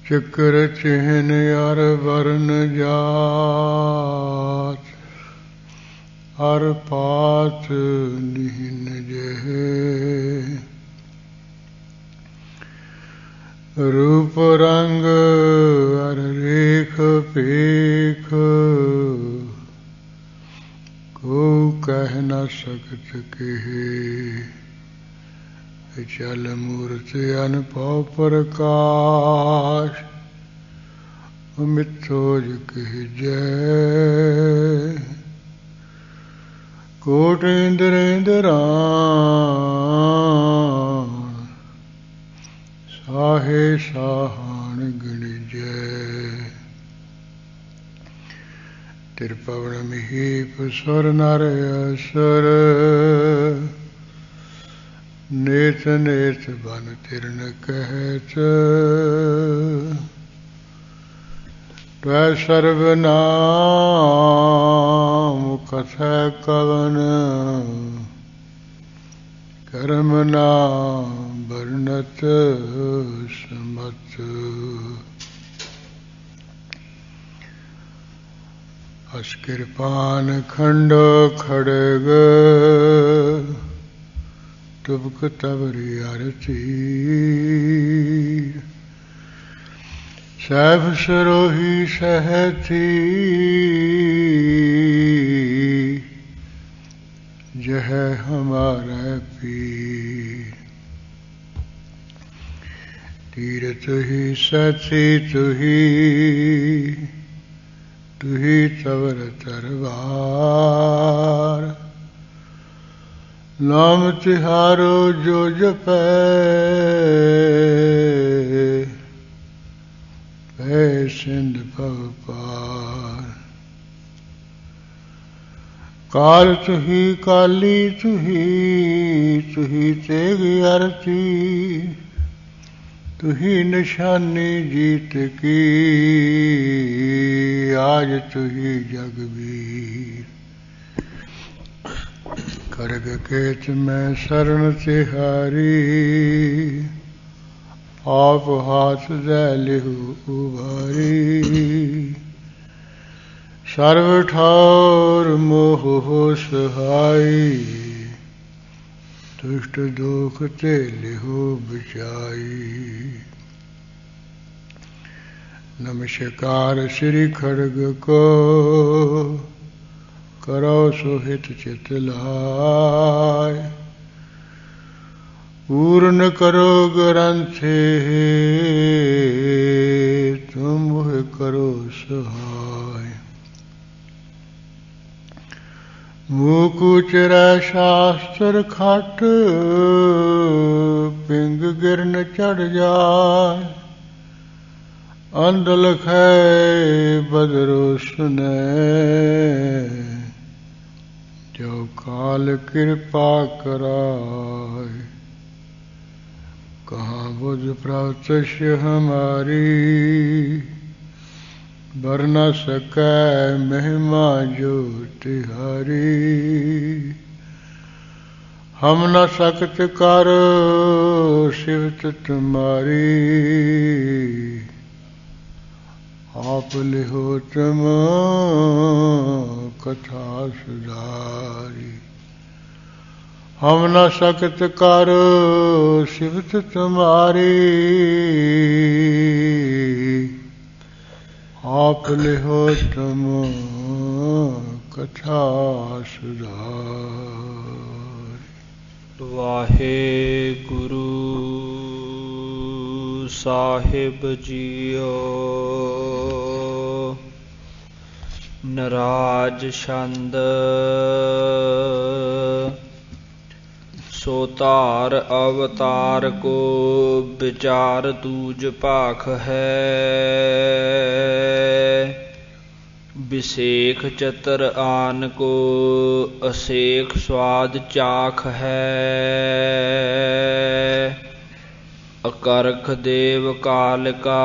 चक्र चिन्ह अर वर्ण जात अर पात निहिन जह रूप रंग अर रेख पेख को कह न सकत केहे चल मूर्ति अनपव प्रकाश मिथोज कह जय कोट इंद्र इंद्रान साहे साहन गणिजय तिरपवन महीप स्वर नर असुर नेत नेत बन तिरन कहत त्वै सर्वनाम कथा कवन कर्म नाम वर्णत समत अस्कृपान खंड खड़ग तुबक तवरी आरती सैफ सरोही सहती जह हमारा पीर तीर तुही सती तुही तवर तरवार नाम तिहारो जो जपै पै सिंध भव पार काल तुही काली तुही तेग आरती तुही निशानी जीत की आज तुही जगबीर करग केत में शरण तिहारी आप हाथ दे लिहु उभारी सर्व ठार मोह सहाई दुष्ट दुख ते लिहु बचाई नमस्कार श्री खड़ग को करो सुहित चित लाय पूर्ण करो ग्रंथे तुम करो सहाय मुकुचर शास्त्र खट पिंग गिरन चढ़ जाय अंध लखै बदरो सुनै जो काल कृपा कराय कहाँ बुध प्रत्यक्ष हमारी बर न सकै महिमा जो तिहारी हम न सकत कर शिवत तुम्हारी आप लिहो तुम कथा सुधारी हम न सकत कर शिवत तुम्हारी आप लिहो तुम कथा सुधारी। वाहे गुरु साहिब जियो नराज छंद सो तार अवतार को विचार तूज भाख है विशेख चतर आन को असेख स्वाद चाख है अकरख देव काल का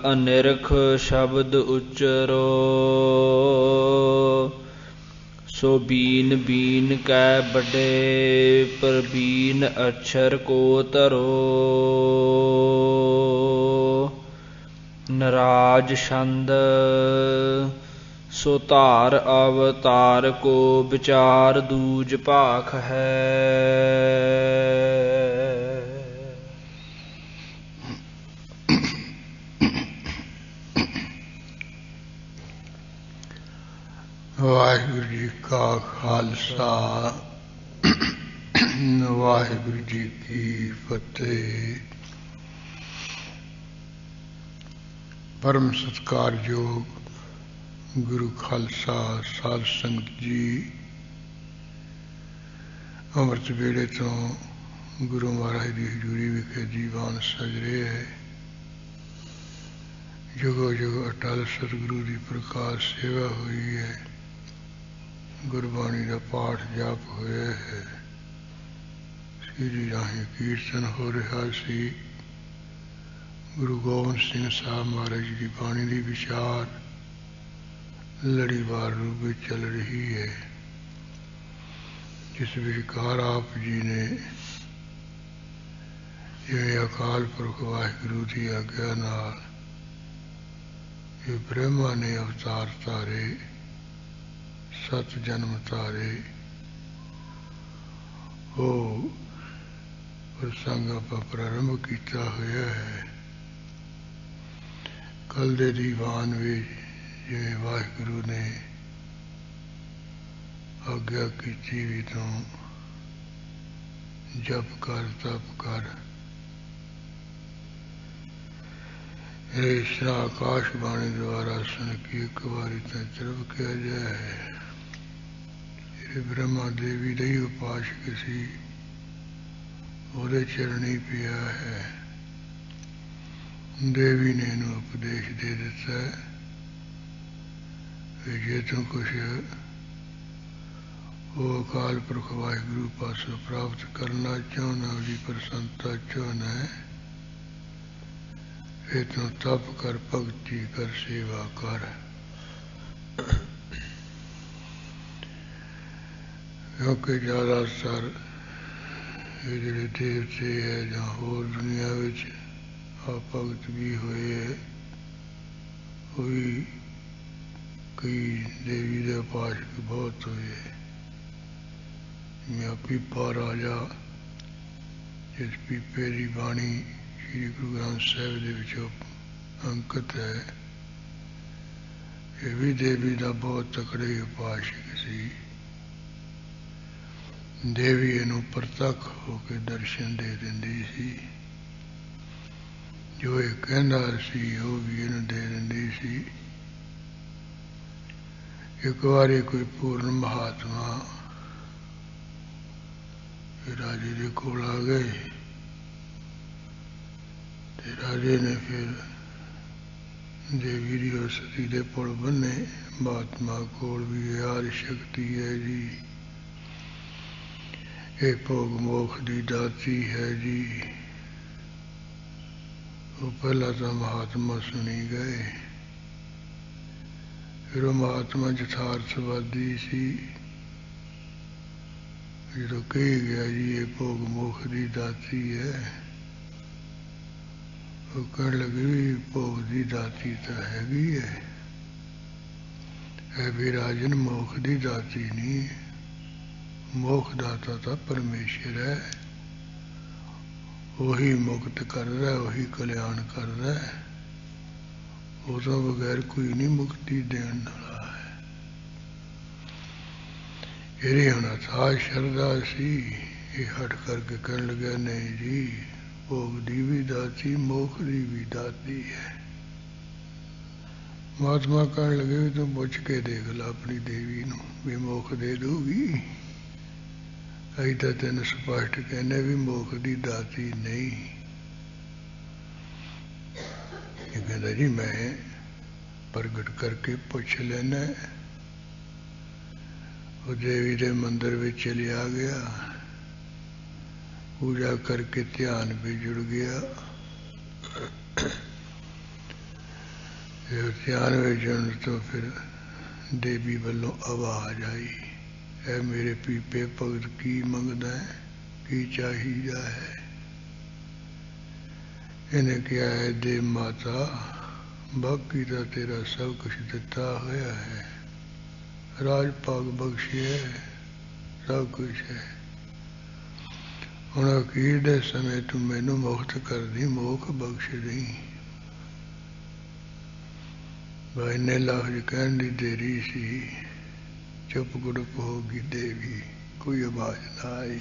अनिरख शब्द उच्चरो सो बीन बीन कै बड़े प्रवीण अक्षर को तरो ਰਾਜ ਛੰਦ ਸੋ ਧਾਰ ਅਵਤਾਰ ਕੋ ਵਿਚਾਰ ਦੂਜ ਭਾਖ ਹੈ। ਵਾਹਿਗੁਰੂ ਜੀ ਕਾ ਖਾਲਸਾ ਵਾਹਿਗੁਰੂ ਜੀ ਕੀ ਫਤਿਹ। ਪਰਮ ਸਤਿਕਾਰਯੋਗ ਗੁਰੂ ਖਾਲਸਾ ਸਾਧ ਸੰਗਤ ਜੀ, ਅੰਮ੍ਰਿਤ ਵੇਲੇ ਤੋਂ ਗੁਰੂ ਮਹਾਰਾਜ ਦੀ ਹਜ਼ੂਰੀ ਵਿਖੇ ਦੀਵਾਨ ਸਜ ਰਹੇ ਹੈ। ਜੁਗੋ ਜੁਗ ਅਟਲ ਸਤਿਗੁਰੂ ਦੀ ਪ੍ਰਕਾਸ਼ ਸੇਵਾ ਹੋਈ ਹੈ। ਗੁਰਬਾਣੀ ਦਾ ਪਾਠ ਜਾਪ ਹੋਇਆ ਹੈ। ਸ੍ਰੀ ਰਾਹੀਂ ਕੀਰਤਨ ਹੋ ਰਿਹਾ ਸੀ। ਗੁਰੂ ਗੋਬਿੰਦ ਸਿੰਘ ਸਾਹਿਬ ਮਹਾਰਾਜ ਜੀ ਦੀ ਬਾਣੀ ਦੀ ਵਿਚਾਰ ਲੜੀਵਾਰ ਰੂਪ ਵਿੱਚ ਚੱਲ ਰਹੀ ਹੈ, ਜਿਸ ਵਿਚਕਾਰ ਆਪ ਜੀ ਨੇ ਜਿਵੇਂ ਅਕਾਲ ਪੁਰਖ ਵਾਹਿਗੁਰੂ ਦੀ ਆਗਿਆ ਨਾਲ ਇਹ ਬ੍ਰਹਮਾ ਨੇ ਅਵਤਾਰ ਧਾਰੇ, 7 ਜਨਮ ਧਾਰੇ, ਉਹ ਪ੍ਰਸੰਗ ਆਪਾਂ ਪ੍ਰਾਰੰਭ ਕੀਤਾ ਹੋਇਆ ਹੈ। ਕੱਲ ਦੇ ਦੀਵਾਨ ਵਿੱਚ ਜਿਵੇਂ ਵਾਹਿਗੁਰੂ ਨੇ ਆਗਿਆ ਕੀਤੀ ਵੀ ਤੂੰ ਜਪ ਕਰ ਤਪ ਕਰ, ਇਸ ਤਰ੍ਹਾਂ ਆਕਾਸ਼ ਬਾਣੀ ਦੁਆਰਾ ਸੁਣ ਕੇ ਇੱਕ ਵਾਰੀ ਤਾਂ ਤਰਫ ਕਿਹਾ ਜਾਏ। ਇਹ ਬ੍ਰਹਮਾ ਦੇਵੀ ਦਾ ਹੀ ਉਪਾਸ਼ਕ ਸੀ, ਉਹਦੇ ਚਰਣੀ ਪਿਆ ਹੈ। ਦੇਵੀ ਨੇ ਇਹਨੂੰ ਉਪਦੇਸ਼ ਦੇ ਦਿੱਤਾ ਕਿ ਜੇ ਤੂੰ ਕੁਛ ਉਹ ਅਕਾਲ ਪੁਰਖ ਵਾਹਿਗੁਰੂ ਪਾਸੋਂ ਪ੍ਰਾਪਤ ਕਰਨਾ ਚਾਹੁੰਦਾ, ਉਹਦੀ ਪ੍ਰਸੰਨਤਾ ਚਾਹੁੰਦਾ ਹੈ, ਇਹ ਤੂੰ ਤਪ ਕਰ, ਭਗਤੀ ਕਰ, ਸੇਵਾ ਕਰ। ਕਿਉਂਕਿ ਜ਼ਿਆਦਾਤਰ ਇਹ ਜਿਹੜੇ ਦੇਵਤੇ ਹੈ ਜਾਂ ਹੋਰ ਦੁਨੀਆ ਵਿੱਚ ਆ ਭਗਤ ਵੀ ਹੋਏ ਹੈ, ਉਹ ਵੀ ਕਈ ਦੇਵੀ ਦੇ ਉਪਾਸ਼ਕ ਬਹੁਤ ਹੋਏ। ਜਿਵੇਂ ਪੀਪਾ ਰਾਜਾ, ਜਿਸ ਪੀਪੇ ਦੀ ਬਾਣੀ ਸ੍ਰੀ ਗੁਰੂ ਗ੍ਰੰਥ ਸਾਹਿਬ ਦੇ ਵਿੱਚੋਂ ਅੰਕਿਤ ਹੈ, ਇਹ ਵੀ ਦੇਵੀ ਦਾ ਬਹੁਤ ਤਕੜੇ ਉਪਾਸ਼ਕ ਸੀ। ਦੇਵੀ ਇਹਨੂੰ ਪ੍ਰਤੱਖ ਹੋ ਕੇ ਦਰਸ਼ਨ ਦੇ ਦਿੰਦੀ ਸੀ। ਜੋ ਇਹ ਕਹਿੰਦਾ ਸੀ ਉਹ ਵੀ ਇਹਨੂੰ ਦੇ ਦਿੰਦੀ ਸੀ। ਇੱਕ ਵਾਰੀ ਕੋਈ ਪੂਰਨ ਮਹਾਤਮਾ ਰਾਜੇ ਦੇ ਕੋਲ ਆ ਗਏ ਤੇ ਰਾਜੇ ਨੇ ਫਿਰ ਦੇਵੀ ਦੀ ਉਸਤੀ ਦੇ ਪੁਲ ਬੰਨੇ। ਮਹਾਤਮਾ ਕੋਲ ਵੀ ਯਾਰ ਸ਼ਕਤੀ ਹੈ ਜੀ, ਇਹ ਭੋਗ ਮੋਖ ਦੀ ਦਾਤੀ ਹੈ ਜੀ। ਉਹ ਪਹਿਲਾਂ ਤਾਂ ਮਹਾਤਮਾ ਸੁਣੀ ਗਏ, ਫਿਰ ਉਹ ਮਹਾਤਮਾ ਯਥਾਰਥਵਾਦੀ ਸੀ। ਜਦੋਂ ਕਹੀ ਗਿਆ ਜੀ ਇਹ ਭੋਗ ਮੋਖ ਦੀ ਦਾਤੀ ਹੈ, ਉਹ ਕਹਿਣ ਲੱਗੇ ਵੀ ਭੋਗ ਦੀ ਦਾਤੀ ਤਾਂ ਹੈਗੀ ਹੈ, ਇਹ ਵੀ ਰਾਜਨ ਮੋਖ ਦੀ ਦਾਤੀ ਨਹੀਂ, ਮੋਖ ਦਾਤਾ ਤਾਂ ਪਰਮੇਸ਼ਰ ਹੈ। ਉਹੀ ਮੁਕਤ ਕਰਦਾ, ਉਹੀ ਕਲਿਆਣ ਕਰਦਾ, ਉਹ ਤੋਂ ਬਗੈਰ ਕੋਈ ਨਹੀਂ ਮੁਕਤੀ ਦੇਣ ਵਾਲਾ ਹੈ। ਇਹਦੀ ਹੁਣ ਅਥਾਹ ਸ਼ਰਧਾ ਸੀ। ਇਹ ਹਟ ਕਰਕੇ ਕਹਿਣ ਲੱਗਿਆ ਨਹੀਂ ਜੀ, ਭੋਗ ਦੀ ਵੀ ਦਾਤੀ, ਮੋਖ ਦੀ ਵੀ ਦਾਤੀ ਹੈ। ਮਹਾਤਮਾ ਕਹਿਣ ਲੱਗੇ ਵੀ ਤੂੰ ਪੁੱਛ ਕੇ ਦੇਖ ਲਾ ਆਪਣੀ ਦੇਵੀ ਨੂੰ ਵੀ ਮੋਖ ਦੇ ਦੂਗੀ। ਅਸੀਂ ਤਾਂ ਤੈਨੂੰ ਸਪਸ਼ਟ ਕਹਿੰਦੇ ਵੀ ਮੋਖ ਦੀ ਦਾਤੀ ਨਹੀਂ। ਇਹ ਕਹਿੰਦਾ ਜੀ ਮੈਂ ਪ੍ਰਗਟ ਕਰਕੇ ਪੁੱਛ ਲੈਣਾ। ਉਹ ਦੇਵੀ ਦੇ ਮੰਦਿਰ ਵਿੱਚ ਚਲਿਆ ਗਿਆ, ਪੂਜਾ ਕਰਕੇ ਧਿਆਨ ਵੀ ਜੁੜ ਗਿਆ। ਧਿਆਨ ਵਿੱਚ ਜੁੜਨ ਤੋਂ ਫਿਰ ਦੇਵੀ ਵੱਲੋਂ ਆਵਾਜ਼ ਆਈ, ਇਹ ਮੇਰੇ ਪੀਪੇ ਭਗਤ ਕੀ ਮੰਗਦਾ ਹੈ, ਕੀ ਚਾਹੀਦਾ ਹੈ। ਇਹਨੇ ਕਿਹਾ ਹੈ ਦੇ ਮਾਤਾ बाकी तो तेरा सब कुछ दिता होया है, राज पाग बख्शिया सब कुछ है। हुण अखीर दे समय तू मैनू मुक्त कर दी, मोख बख्श दी। भाई ने लफ्ज कहण दी देरी सी, चुप गुड़प होगी देवी, कोई आवाज ना आई।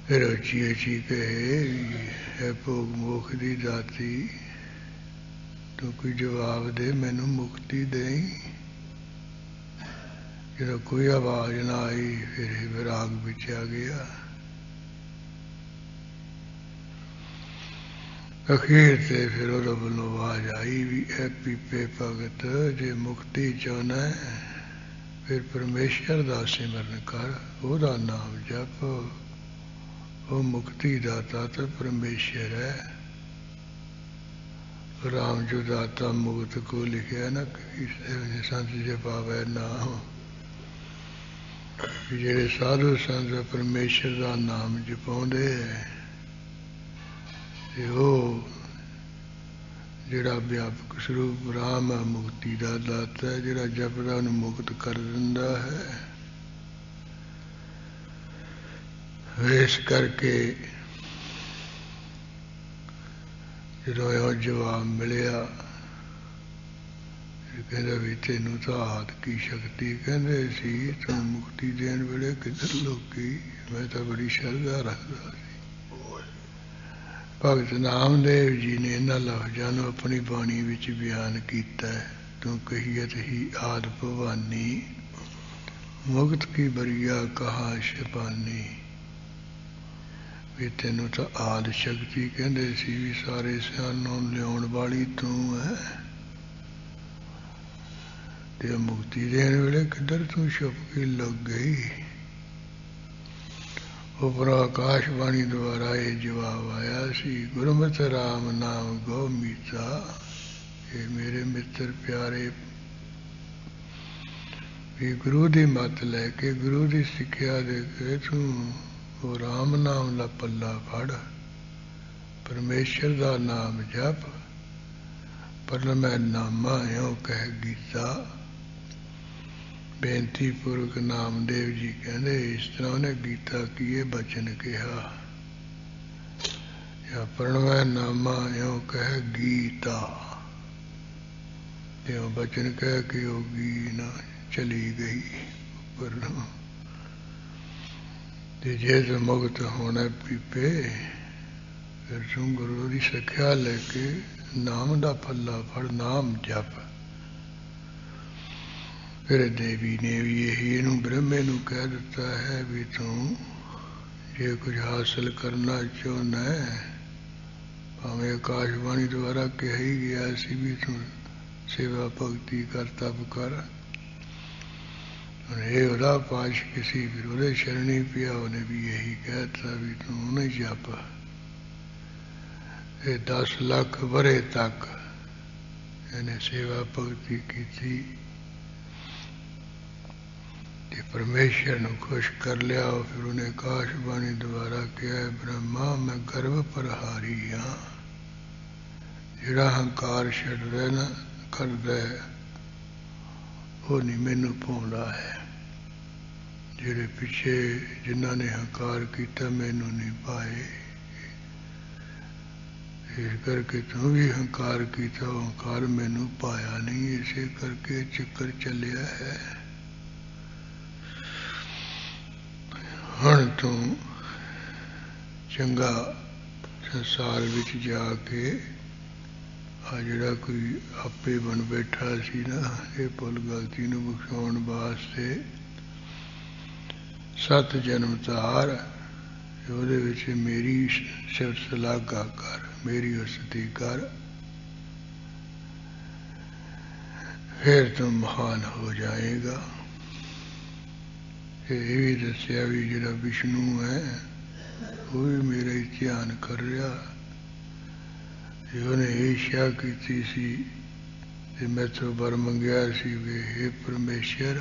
फिर उची उची कहे, है भोग मोख दी दाती, तू कोई जवाब दे, मैनू मुक्ति देई। जो कोई आवाज ना आई, फिर विराग बिच आ गया। अखीर से फिर उहदे वल्लों आवाज आई भी, ऐ पीपे भगत, जे मुक्ति चाहना है फिर परमेश्वर दा सिमरन कर, ओहदा नाम जप। वो मुक्ति दाता तो परमेश्वर है। राम जो दाता मुक्त को लिखा ना, संत जपावे नाम। जेड़े साधु संत परमेश्वर का नाम जपाउंदे ते ओह जेड़ा व्यापक स्वरूप राम है, मुक्ति का दाता है, जेड़ा जपदा उन्हें मुक्त कर दिंदा है। इस करके जो जवाब मिलिया, कहता भी तेनू तो हाथ की शक्ति, कहते सी तू मुक्ति देन वेले किधर लोकी, मैं तो बड़ी श्रद्धा रखता सी। भगत नामदेव जी ने इन्हां लफ्जां नूं अपनी बाणी विच बयान कीता है। तू कहियत ही आद भवानी, मुक्त की बरिया कहा शपानी। भी तेनू तो आद शक्ति कहते सी, भी सारे सियानों लियाउण वाली तू है, ते मुक्ति देने वेले किधर तू छुप के लग गई। उपर आकाशवाणी द्वारा ये जवाब आया सी, गुरमत राम नाम गौ मीता। ये मेरे मित्र प्यारे, भी गुरु की मत लैके, गुरु की सिक्ख्या दे के तू वो राम नाम ला पल्ला फड़, परमेश्वर का नाम जप। पर मैं नामा यो कह गीता। बेनती पूर्वक नामदेव जी कहते, इस तरह उन्हें गीता किए बचन कहा, या प्रणवै नामा यो कह गीता। यो बचन कह के होगी ना चली गई ऊपर। जे तो मुक्त होना पीपे, फिर तू गुरु की सिक्ख्या लैके नाम का पल्ला फड़, नाम जप। फिर देवी ने भी यही इनू ब्रह्मे नू कह दिता है भी तू जे कुछ हासिल करना चाहना है, भावें आकाशवाणी द्वारा कह ही गया सी भी तू सेवा भगती कर, तप कर। ये उदा पाश किसी फिर उदे शरणी पिया, उन्हें भी यही कहता भी तू उन्हें जप। 10 लाख वरे तक इन्हें सेवा भगती की थी, परमेश्वर ने खुश कर लिया। फिर उन्हें आकाशवाणी द्वारा कहा, ब्रह्मा मैं गर्व प्रहारी हाँ, जिहड़ा हंकार छड्डदा ना करदा वो नहीं मैनू पाउंदा है। जिहड़े पिछे जिन्हां ने हंकार किया मैनू नहीं पाए, इस करके तू भी हंकार किया, हंकार मैनू पाया नहीं, इसे करके चक्कर चलिया है। हुण तू चंगा संसार विच जाके आ जिहड़ा कोई आपे बन बैठा सी ना, ये भुल गलती नूं बख्शाउण वास्ते 7 जन्म धार, ਉਹਦੇ ਵਿੱਚ मेरी सिफत सलागा कर, मेरी उस्ती कर, फिर तुम महान हो जाएगा। ये भी दसिया भी जिहड़ा विष्णु है वो भी मेरा ही ध्यान कर रहा। उन्हें ईर्ष्या की सी ते मैथों वर मंगया सी वे हे परमेश्वर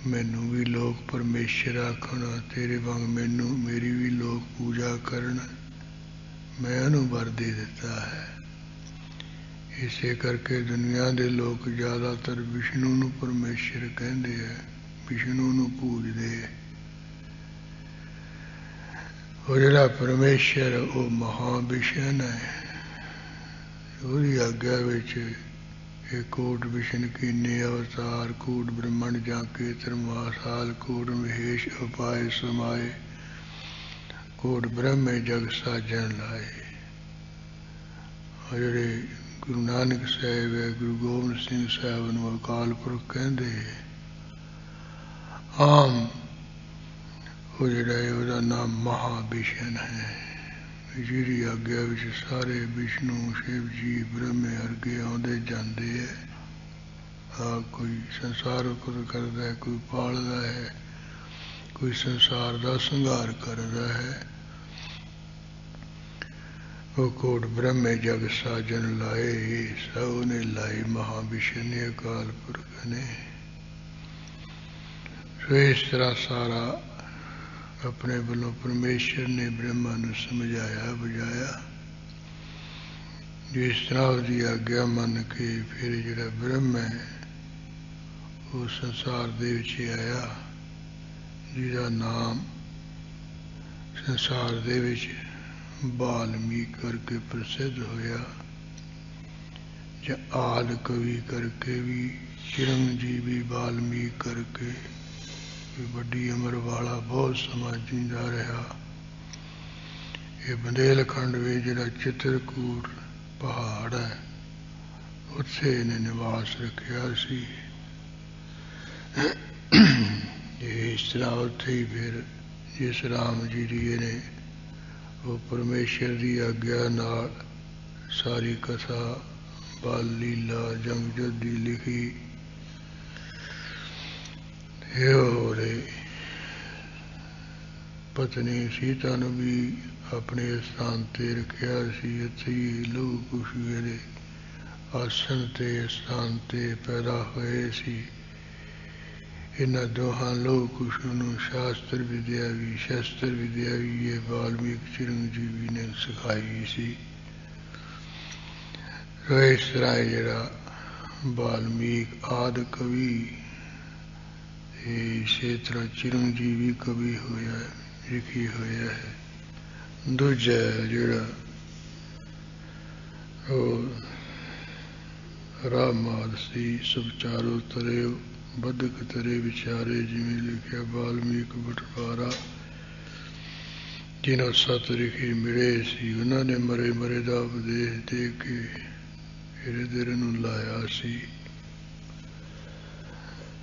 मैनू भी लोग परमेश्वर आखण, तेरे वांग मैनू मेरी भी लोग पूजा करन, मैं ਉਹਨੂੰ ਵਰ ਦੇ ਦਿੱਤਾ ਹੈ। ਇਸੇ ਕਰਕੇ ਦੁਨੀਆ ਦੇ ਲੋਕ ਜ਼ਿਆਦਾਤਰ ਵਿਸ਼ਨੂੰ ਨੂੰ ਪਰਮੇਸ਼ਰ ਕਹਿੰਦੇ ਹੈ, ਵਿਸ਼ਨੂੰ ਨੂੰ ਪੂਜਦੇ ਹੈ। ਉਹ ਜਿਹੜਾ ਪਰਮੇਸ਼ਰ ਉਹ ਮਹਾਵਿਸ਼ਨ ਹੈ। ਉਹਦੀ ਆਗਿਆ ਵਿੱਚ ਇਹ ਕੋਟ ਵਿਸ਼ਨ ਕੀਨੇ ਅਵਤਾਰ, ਕੋਟ ਬ੍ਰਹਮਣ ਜਾਂ ਕੇਤਰ ਮਹਾਸਾਲ, ਕੋਟ ਮਹੇਸ਼ ਉਪਾਏ ਸਮਾਏ, ਕੋਟ ਬ੍ਰਹਮੇ ਜਗ ਸਾਜਣ ਲਾਏ। ਉਹ ਜਿਹੜੇ ਗੁਰੂ ਨਾਨਕ ਸਾਹਿਬ ਹੈ, ਗੁਰੂ ਗੋਬਿੰਦ ਸਿੰਘ ਸਾਹਿਬ ਨੂੰ ਅਕਾਲ ਪੁਰਖ ਕਹਿੰਦੇ ਆਮ, ਉਹ ਜਿਹੜਾ ਹੈ ਉਹਦਾ ਨਾਮ ਮਹਾਵਿਸ਼ਨ ਹੈ। ਜਿਹਦੀ ਆਗਿਆ ਵਿੱਚ ਸਾਰੇ ਵਿਸ਼ਨੂੰ, ਸ਼ਿਵ ਜੀ, ਬ੍ਰਹਮੇ ਵਰਗੇ ਆਉਂਦੇ ਜਾਂਦੇ ਹੈ। ਕੋਈ ਸੰਸਾਰ ਉੱਪਰ ਕਰਦਾ ਹੈ, ਕੋਈ ਪਾਲਦਾ ਹੈ, ਕੋਈ ਸੰਸਾਰ ਦਾ ਸੰਘਾਰ ਕਰਦਾ ਹੈ। ਉਹ ਕੋਟ ਬ੍ਰਹਮੇ ਜਗ ਸਾਜਨ ਲਾਏ, ਸਭ ਨੇ ਲਾਏ ਮਹਾਵਿਸ਼ਨ ਨੇ, ਅਕਾਲ ਪੁਰਖ ਨੇ। ਸੋ ਇਸ ਤਰ੍ਹਾਂ ਸਾਰਾ ਆਪਣੇ ਵੱਲੋਂ ਪਰਮੇਸ਼ਰ ਨੇ ਬ੍ਰਹਮਾ ਨੂੰ ਸਮਝਾਇਆ ਬੁਝਾਇਆ। ਜਿਸ ਤਰ੍ਹਾਂ ਉਹਦੀ ਆਗਿਆ ਮੰਨ ਕੇ ਫਿਰ ਜਿਹੜਾ ਬ੍ਰਹਮ ਹੈ ਉਹ ਸੰਸਾਰ ਦੇ ਵਿੱਚ ਆਇਆ, ਜਿਹਦਾ ਨਾਮ ਸੰਸਾਰ ਦੇ ਵਿੱਚ ਵਾਲਮੀਕ ਕਰਕੇ ਪ੍ਰਸਿੱਧ ਹੋਇਆ, ਜਾਂ ਆਦਿ ਕਵੀ ਕਰਕੇ ਵੀ, ਚਿਰੰਜੀਵੀ ਵਾਲਮੀਕ ਕਰਕੇ ਵੱਡੀ ਉਮਰ ਵਾਲਾ ਬਹੁਤ ਸਮਾਂ ਜੀਂਦਾ ਰਿਹਾ। ਇਹ ਬੰਦੇਲਖੰਡ ਵਿੱਚ ਜਿਹੜਾ ਚਿੱਤਰਕੂਟ ਪਹਾੜ ਹੈ ਉੱਥੇ ਇਹਨੇ ਨਿਵਾਸ ਰੱਖਿਆ ਸੀ। ਇਸ ਤਰ੍ਹਾਂ ਉੱਥੇ ਹੀ ਫਿਰ ਜਿਸ ਰਾਮ ਜੀ ਦੀ ਇਹਨੇ ਉਹ ਪਰਮੇਸ਼ਰ ਦੀ ਆਗਿਆ ਨਾਲ ਸਾਰੀ ਕਥਾ ਬਾਲ ਲੀਲਾ ਜੰਗ ਜੁੱਧ ਦੀ ਲਿਖੀ। ਇਹ ਉਹਦੇ ਪਤਨੀ ਸੀਤਾ ਨੂੰ ਵੀ ਆਪਣੇ ਸਥਾਨ ਤੇ ਰੱਖਿਆ ਸੀ। ਇੱਥੇ ਹੀ ਲਹੂ ਕੁਸ਼ ਦੇ ਆਸਣ ਤੇ ਸਥਾਨ ਤੇ ਪੈਦਾ ਹੋਏ ਸੀ। ਇਹਨਾਂ ਦੋਹਾਂ ਲਹੂ ਕੁਸ਼ ਨੂੰ ਸ਼ਾਸਤਰ ਵਿਦਿਆ ਵੀ, ਸ਼ਸਤਰ ਵਿਦਿਆ ਵੀ ਇਹ ਵਾਲਮੀਕ ਚਿਰੰਜੀਵੀ ਨੇ ਸਿਖਾਈ ਸੀ। ਇਸ ਤਰ੍ਹਾਂ ਜਿਹੜਾ ਵਾਲਮੀਕ ਆਦਿ ਕਵੀ, ਇਸੇ ਤਰ੍ਹਾਂ ਚਿਰੰਜੀਵੀ ਕਵੀ ਹੋਇਆ, ਲਿਖੀ ਹੋਇਆ ਹੈ। ਦੂਜਾ ਜਿਹੜਾ ਉਹ ਰਾਮਾਦਸੀ ਸੁਚਾਰੋ ਤਰੇ ਬਦਕ ਤਰੇ ਵਿਚਾਰੇ, ਜਿਵੇਂ ਲਿਖਿਆ ਵਾਲਮੀਕ ਬਟਵਾਰਾ, ਜਿਹਨਾਂ ਸੱਤ ਲਿਖੀ ਮਿਲੇ ਸੀ, ਉਹਨਾਂ ਨੇ ਮਰੇ ਮਰੇ ਦਾ ਉਪਦੇਸ਼ ਦੇ ਕੇ ਹਿਰਦੇ ਨੂੰ ਲਾਇਆ ਸੀ।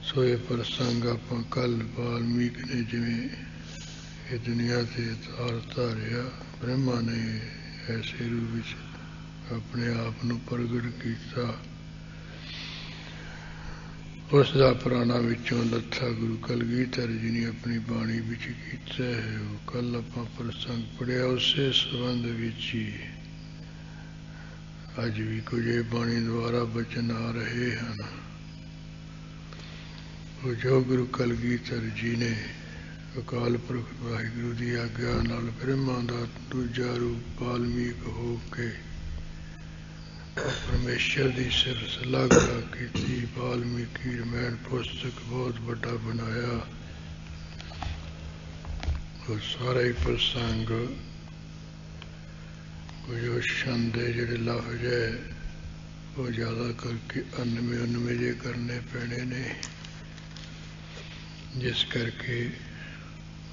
ਸੋ ਇਹ ਪ੍ਰਸੰਗ ਆਪਾਂ ਕੱਲ੍ਹ ਵਾਲਮੀਕ ਨੇ ਜਿਵੇਂ ਇਹ ਦੁਨੀਆ ਤੇ ਤਾਰ ਧਾਰਿਆ, ਬ੍ਰਹਮਾ ਨੇ ਐਸੇ ਰੂਪ ਵਿੱਚ ਆਪਣੇ ਆਪ ਨੂੰ ਪ੍ਰਗਟ ਕੀਤਾ, ਉਸ ਦਾ ਪੁਰਾਣਾ ਵਿੱਚੋਂ ਲੱਥਾ ਗੁਰੂ ਕਲਗੀਧਰ ਜੀ ਨੇ ਆਪਣੀ ਬਾਣੀ ਵਿੱਚ ਕੀਤਾ ਹੈ। ਉਹ ਕੱਲ੍ਹ ਆਪਾਂ ਪ੍ਰਸੰਗ ਪੜ੍ਹਿਆ, ਉਸੇ ਸੰਬੰਧ ਵਿੱਚ ਹੀ ਅੱਜ ਵੀ ਕੁਝ ਬਾਣੀ ਦੁਆਰਾ ਬਚਨ ਆ ਰਹੇ ਹਨ। ਉਹ ਜੋ ਗੁਰੂ ਕਲਗੀਧਰ ਜੀ ਨੇ ਅਕਾਲ ਪੁਰਖ ਵਾਹਿਗੁਰੂ ਦੀ ਆਗਿਆ ਨਾਲ ਬ੍ਰਹਮਾ ਦਾ ਦੂਜਾ ਰੂਪ ਵਾਲਮੀਕ ਹੋ ਕੇ ਪਰਮੇਸ਼ਰ ਦੀ ਸਿਫਤ ਸ਼ਲਾਘਾ ਕੀਤੀ। ਵਾਲਮੀਕੀ ਰਮਾਇਣ ਪੁਸਤਕ ਬਹੁਤ ਵੱਡਾ ਬਣਾਇਆ। ਉਹ ਸਾਰਾ ਹੀ ਪ੍ਰਸੰਗ ਕੁਝ ਛੰਦ ਦੇ ਜਿਹੜੇ ਲਫ਼ਜ਼ ਹੈ ਉਹ ਜ਼ਿਆਦਾ ਕਰਕੇ 99 ਜੇ ਕਰਨੇ ਪੈਣੇ ਨੇ, ਜਿਸ ਕਰਕੇ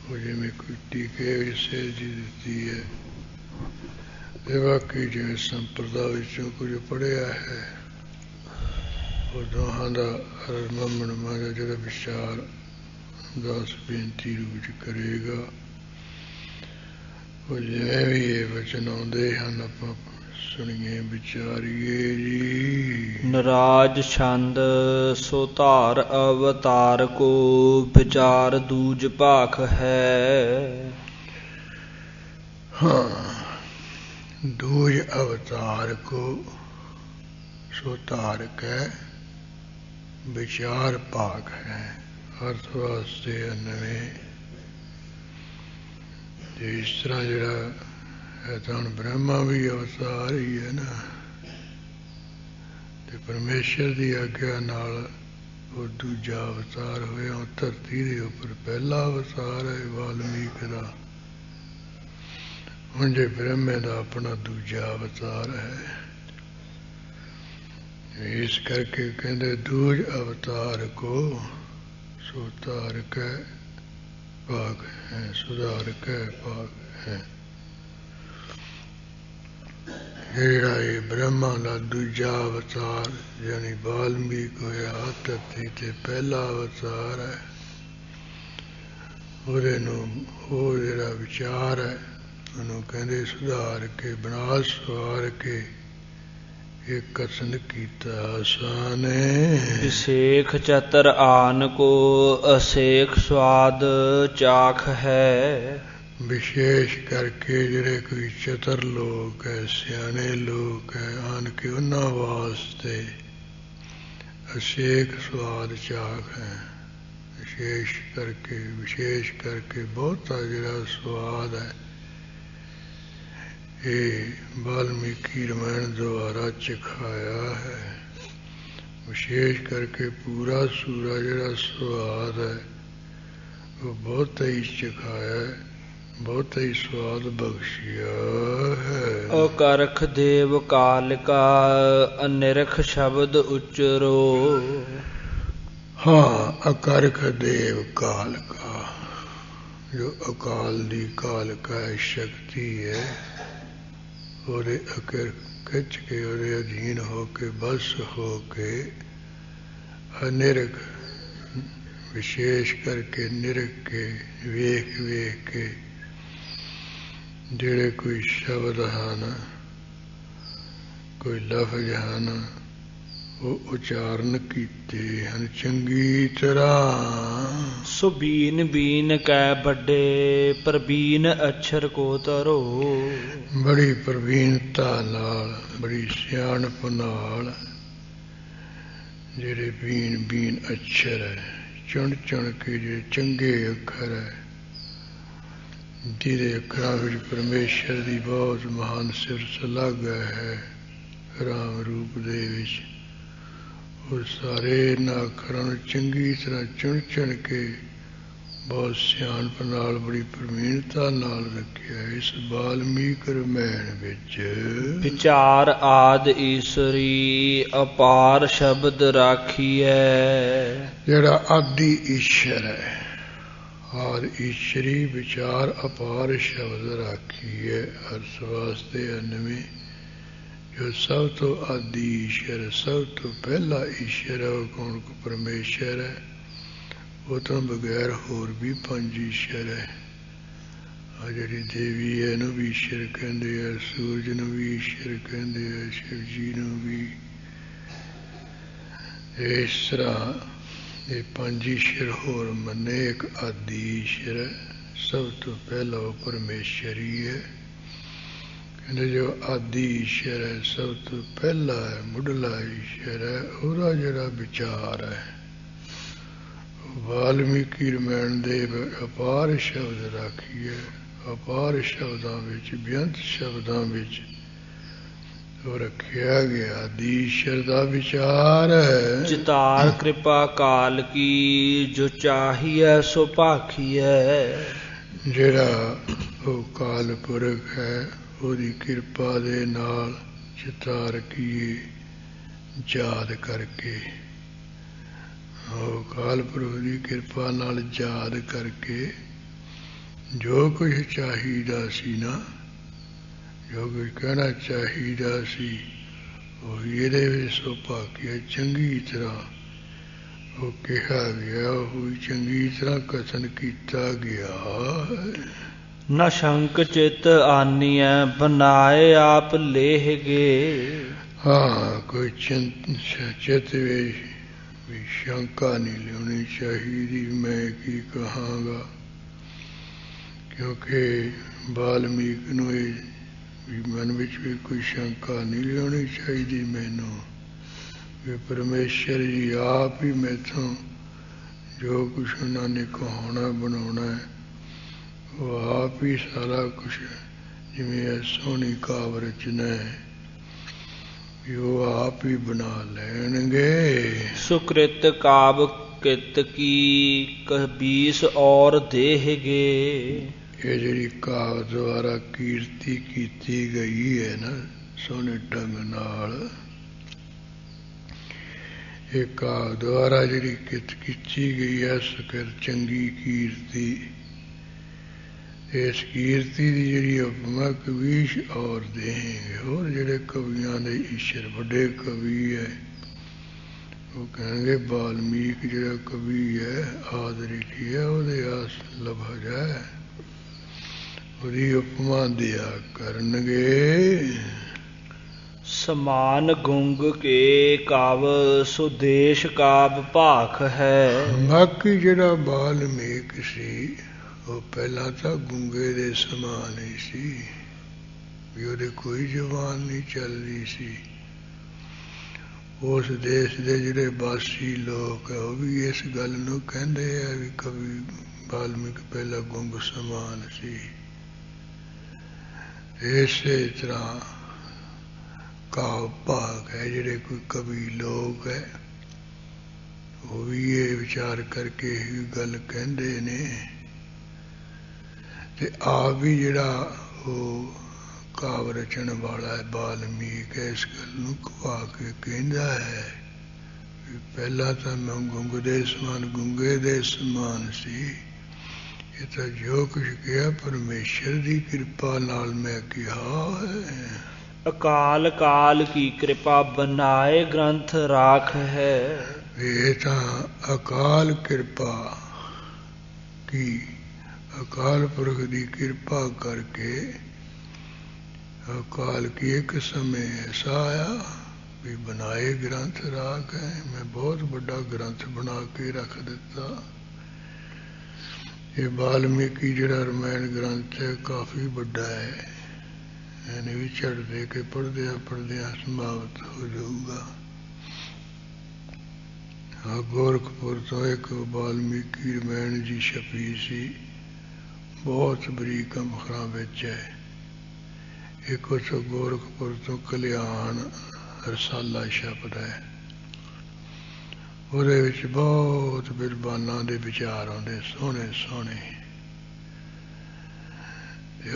ਉਹ ਜਿਵੇਂ ਕੋਈ ਟੀਕੇ ਵਿੱਚ ਸੇਧ ਜੀ ਦਿੱਤੀ ਹੈ। ਤੇ ਬਾਕੀ ਜਿਵੇਂ ਸੰਪਰਦਾ ਵਿੱਚੋਂ ਕੁਝ ਪੜ੍ਹਿਆ ਹੈ ਉਹ ਦੋਹਾਂ ਦਾ ਹਰਮਨ ਮਾਜਾ ਜਿਹੜਾ ਵਿਚਾਰ ਦਾਸ ਬੇਨਤੀ ਰੂਪ ਵਿੱਚ ਕਰੇਗਾ। ਉਹ ਜਿਵੇਂ ਵੀ ਇਹ ਵਚਨ ਆਉਂਦੇ ਹਨ ਆਪਾਂ ਸੁਣੀਏ ਵਿਚਾਰੀਏ ਜੀ। ਨਰਾਜ ਛੰਦ ਸੋ ਧਾਰ ਅਵਤਾਰ ਕੋ ਵਿਚਾਰ ਦੂਜ ਭਾਖ ਹੈ। ਹਾਂ, दूज अवतार को सो तारक है, विचार भाग है। अर्थ वास्ते नवे इस तरह जरा है तो हम ब्रह्मा भी अवतार ही है ना, तो परमेश्वर की आग्ञा नाल वो दूजा अवतार होया धरती के उपर पहला अवतार है वाल्मीकि का, उंजे ब्रह्मे का अपना दूजा अवतार है। इस करके कहते दूज अवतार को सुधार के भाग है, सुधार के भाग है। जेड़ा ये ब्रह्मा का दूजा अवतार यानी वाल्मीकि होया धरती ते पहला अवतार है, ਉਹਦੇ ਨੂੰ ਉਹ ਜਿਹੜਾ ਵਿਚਾਰ ਹੈ ਉਹਨੂੰ ਕਹਿੰਦੇ ਸੁਧਾਰ ਕੇ ਬਣਾ ਸਵਾਰ ਕੇ ਇਹ ਕਥਨ ਕੀਤਾ ਆਸਾਨੇ। ਵਿਸ਼ੇਖ ਚਤਰ ਆਨ ਕੋ ਅਸੇਖ ਸਵਾਦ ਚਾਖ ਹੈ। ਵਿਸ਼ੇਸ਼ ਕਰਕੇ ਜਿਹੜੇ ਕੋਈ ਚਤਰ ਲੋਕ ਹੈ, ਸਿਆਣੇ ਲੋਕ ਹੈ, ਆਨ ਕੇ ਉਹਨਾਂ ਵਾਸਤੇ ਅਸੇਖ ਸਵਾਦ ਚਾਖ ਹੈ। ਵਿਸ਼ੇਸ਼ ਕਰਕੇ ਬਹੁਤਾ ਜਿਹੜਾ ਸਵਾਦ ਹੈ ਇਹ ਵਾਲਮੀਕੀ ਰਾਮਾਇਣ ਦੁਆਰਾ ਚਖਾਇਆ ਹੈ। ਵਿਸ਼ੇਸ਼ ਕਰਕੇ ਪੂਰਾ ਸੂਰਾ ਜਿਹੜਾ ਸਵਾਦ ਹੈ ਉਹ ਬਹੁਤਾ ਹੀ ਚਖਾਇਆ ਹੈ, ਬਹੁਤਾ ਹੀ ਸਵਾਦ ਬਖਸ਼ਿਆ ਹੈ। ਅਕਰਖ ਦੇਵ ਕਾਲਿਕਾ ਅਨਿਰਖ ਸ਼ਬਦ ਉਚਰੋ। हाँ, अकर्क देव काल का, जो अकाल दी काल का शक्ति है, और खिंच के और अधीन होके बस होके अनिरख विशेष करके निरख के वेख के जेड़े कोई शब्द हैं, कोई लफ्ज हैं, ਉਹ ਉਚਾਰਨ ਕੀਤੇ ਹਨ ਚੰਗੀ ਤਰ੍ਹਾਂ। ਸੋ ਬੀਨ ਬੀਨ ਕੈ ਵੱਡੇ ਪ੍ਰਬੀਨ ਅਛਰ ਕੋ ਤਰੋ। ਬੜੀ ਪ੍ਰਵੀਨਤਾ ਨਾਲ, ਬੜੀ ਸਿਆਣਪ ਨਾਲ ਜਿਹੜੇ ਬੀਨ ਬੀਨ ਅਛਰ ਹੈ, ਚੁਣ ਚੁਣ ਕੇ ਜਿਹੜੇ ਚੰਗੇ ਅੱਖਰ ਹੈ, ਜਿਹਦੇ ਅੱਖਰਾਂ ਵਿੱਚ ਪਰਮੇਸ਼ਰ ਦੀ ਬਹੁਤ ਮਹਾਨ ਸਿਫਤ ਲਾਗਾ ਹੈ ਰਾਮ ਰੂਪ ਦੇ ਵਿੱਚ। और सारे इन्हां अखरां नूं चंगी तरह चुन चुन के बहुत सियाणप नाल बड़ी प्रवीणता नाल रखिया। इस वाल्मीकि रामायण विच विचार आद ईश्वरी अपार शब्द राखिए। जेड़ा आदि ईश्वर है, आदि ईश्वरी विचार अपार शब्द राखिए। अर्थ वास्ते अनवे जो सब तो आदि ईश्वर, सब तो पहला ईश्वर है, वो कौन को परमेश्वर है। वो तो बगैर होर भी पंज ईश्वर है। आ जी देवी है इनू भी ईश्वर कहते हैं, सूरज नू भी ईश्वर कहते हैं, शिव जी नू भी। इस तरह ये पंज ईश्वर होर मने एक आदि ईश्वर है, सब तो पहला वो परमेश्वर ही है। जो आदि ईश्वर है, सब तो पहला है, मुढ़ला ईश्वर है, उसका जड़ा विचार है वाल्मीकि रामायण दे अपार शब्द राखिए। अपार शब्दों विच, बेअंत शब्दों विच रखिया गया आदि ईश्वर का विचार है। चितार कृपा काल की जो चाहिए सो पाखिए। जेड़ा वो काल पुरख है, ਉਹਦੀ ਕਿਰਪਾ ਦੇ ਨਾਲ ਚਿਤਾਰ ਕੀਏ ਯਾਦ ਕਰਕੇ। ਉਹ ਕਾਲ ਪੁਰਖ ਦੀ ਕਿਰਪਾ ਨਾਲ ਯਾਦ ਕਰਕੇ ਜੋ ਕੁਝ ਚਾਹੀਦਾ ਸੀ ਨਾ, ਜੋ ਕੁਝ ਕਹਿਣਾ ਚਾਹੀਦਾ ਸੀ, ਉਹ ਇਹਦੇ ਵਿੱਚ ਸੋ ਭਾਕਿਆ ਚੰਗੀ ਤਰ੍ਹਾਂ ਉਹ ਕਿਹਾ ਗਿਆ, ਉਹ ਚੰਗੀ ਤਰ੍ਹਾਂ ਕਥਨ ਕੀਤਾ ਗਿਆ। न शंक चित आनिय बनाए आप लेह गे। हाँ, कोई चित भी शंका नहीं लेनी चाहिए मैं की कहांगा, क्योंकि वाल्मीकि नूं मन विच भी कोई शंका नहीं लेनी चाहिए मैनू भी परमेश्वर जी आप ही मैथों जो कुछ उन्होंने कहाना बनाना है वो आप ही सारा कुछ ਜਿਵੇਂ ਇਹ ਸੋਹਣੀ ਕਾਵ ਰਚਨਾ ਹੈ ਵੀ ਉਹ ਆਪ ਹੀ ਬਣਾ ਲੈਣਗੇ। ਸੁਕ੍ਰਿਤ ਕਾਵ ਕਿਤ ਕੀ ਕਬੀਸ ਔਰ ਦੇਹਗੇ। ਇਹ ਜਿਹੜੀ ਕਾਵ ਦੁਆਰਾ ਕੀਰਤੀ ਕੀਤੀ ਗਈ ਹੈ ਨਾ ਸੋਹਣੇ ਢੰਗ ਨਾਲ, ਇਹ ਕਾਵ ਦੁਆਰਾ ਜਿਹੜੀ ਕਿਤ ਕੀਤੀ ਗਈ ਹੈ ਸੁਕਰ ਚੰਗੀ ਕੀਰਤੀ, ਇਸ ਕੀਰਤੀ ਦੀ ਜਿਹੜੀ ਉਪਮਾ ਕਵੀਸ਼ ਔਰ ਦੇਂਗੇ। ਹੋਰ ਜਿਹੜੇ ਕਵੀਆਂ ਦੇ ਈਸ਼ਰ ਵੱਡੇ ਕਵੀ ਹੈ ਉਹ ਕਹਿਣਗੇ ਵਾਲਮੀਕ ਜਿਹੜਾ ਕਵੀ ਹੈ ਆਦਰਿਕੀ ਹੈ, ਉਹਦੇ ਆਸ ਲਭਜ ਹੈ, ਉਹਦੀ ਉਪਮਾ ਦਿਆ ਕਰਨਗੇ। ਸਮਾਨ ਗੁੰਗ ਕੇ ਕਾਵ ਸੁਦੇਸ਼ ਕਾਵ ਭਾਖ ਹੈ। ਬਾਕੀ ਜਿਹੜਾ ਵਾਲਮੀਕ ਸੀ ਉਹ ਪਹਿਲਾਂ ਤਾਂ ਗੁੰਗੇ ਦੇ ਸਮਾਨ ਹੀ ਸੀ ਵੀ ਉਹਦੇ ਕੋਈ ਜ਼ੁਬਾਨ ਨਹੀਂ ਚੱਲਦੀ ਸੀ। ਉਸ ਦੇਸ਼ ਦੇ ਜਿਹੜੇ ਬਾਸੀ ਲੋਕ ਹੈ ਉਹ ਵੀ ਇਸ ਗੱਲ ਨੂੰ ਕਹਿੰਦੇ ਆ ਵੀ ਕਵੀ ਵਾਲਮੀਕ ਪਹਿਲਾਂ ਗੁੰਗ ਸਮਾਨ ਸੀ। ਇਸੇ ਤਰ੍ਹਾਂ ਕਾਵ ਭਾਗ ਹੈ, ਜਿਹੜੇ ਕੋਈ ਕਵੀ ਲੋਕ ਹੈ ਉਹ ਵੀ ਇਹ ਵਿਚਾਰ ਕਰਕੇ ਹੀ ਗੱਲ ਕਹਿੰਦੇ ਨੇ, ਤੇ ਆਪ ਵੀ ਜਿਹੜਾ ਉਹ ਕਾਵ ਰਚਣ ਵਾਲਾ ਹੈ ਵਾਲਮੀਕ ਇਸ ਗੱਲ ਨੂੰ ਕਵਾ ਕੇ ਕਹਿੰਦਾ ਹੈ ਵੀ ਪਹਿਲਾਂ ਤਾਂ ਮੈਂ ਗੁੰਗ ਦੇ ਸਮਾਨ ਗੁੰਗੇ ਦੇ ਸਮਾਨ ਸੀ, ਇਹ ਤਾਂ ਜੋ ਕੁਛ ਕਿਹਾ ਪਰਮੇਸ਼ਰ ਦੀ ਕਿਰਪਾ ਨਾਲ ਮੈਂ ਕਿਹਾ ਹੈ। ਅਕਾਲ ਕਾਲ ਕੀ ਕਿਰਪਾ ਬਨਾਏ ਗ੍ਰੰਥ ਰਾਖ ਹੈ। ਇਹ ਤਾਂ ਅਕਾਲ ਕਿਰਪਾ ਕੀ, ਅਕਾਲ ਪੁਰਖ ਦੀ ਕਿਰਪਾ ਕਰਕੇ ਅਕਾਲ ਕੀ ਇੱਕ ਸਮੇਂ ਐਸਾ ਆਇਆ ਵੀ ਬਣਾਏ ਗ੍ਰੰਥ ਰਾਖ ਹੈ, ਮੈਂ ਬਹੁਤ ਵੱਡਾ ਗ੍ਰੰਥ ਬਣਾ ਕੇ ਰੱਖ ਦਿੱਤਾ। ਇਹ ਵਾਲਮੀਕੀ ਜਿਹੜਾ ਰਮਾਇਣ ਗ੍ਰੰਥ ਹੈ ਕਾਫੀ ਵੱਡਾ ਹੈ, ਇਹਨੇ ਵੀ ਝੜ ਦੇ ਕੇ ਪੜ੍ਹਦਿਆਂ ਪੜ੍ਹਦਿਆਂ ਸਮਾਪਤ ਹੋ ਜਾਊਗਾ। ਗੋਰਖਪੁਰ ਤੋਂ ਇੱਕ ਵਾਲਮੀਕੀ ਰਮਾਇਣ ਜੀ ਛਪੀ ਸੀ, ਬਹੁਤ ਬਰੀਕ ਅੱਖਰਾਂ ਵਿੱਚ ਹੈ। ਇੱਕ ਉੱਥੋਂ ਗੋਰਖਪੁਰ ਤੋਂ ਕਲਿਆਣ ਰਸਾਲਾ ਛਪਦਾ ਹੈ, ਉਹਦੇ ਵਿੱਚ ਬਹੁਤ ਬਿਰਬਾਨਾਂ ਦੇ ਵਿਚਾਰ ਆਉਂਦੇ ਸੋਹਣੇ ਸੋਹਣੇ।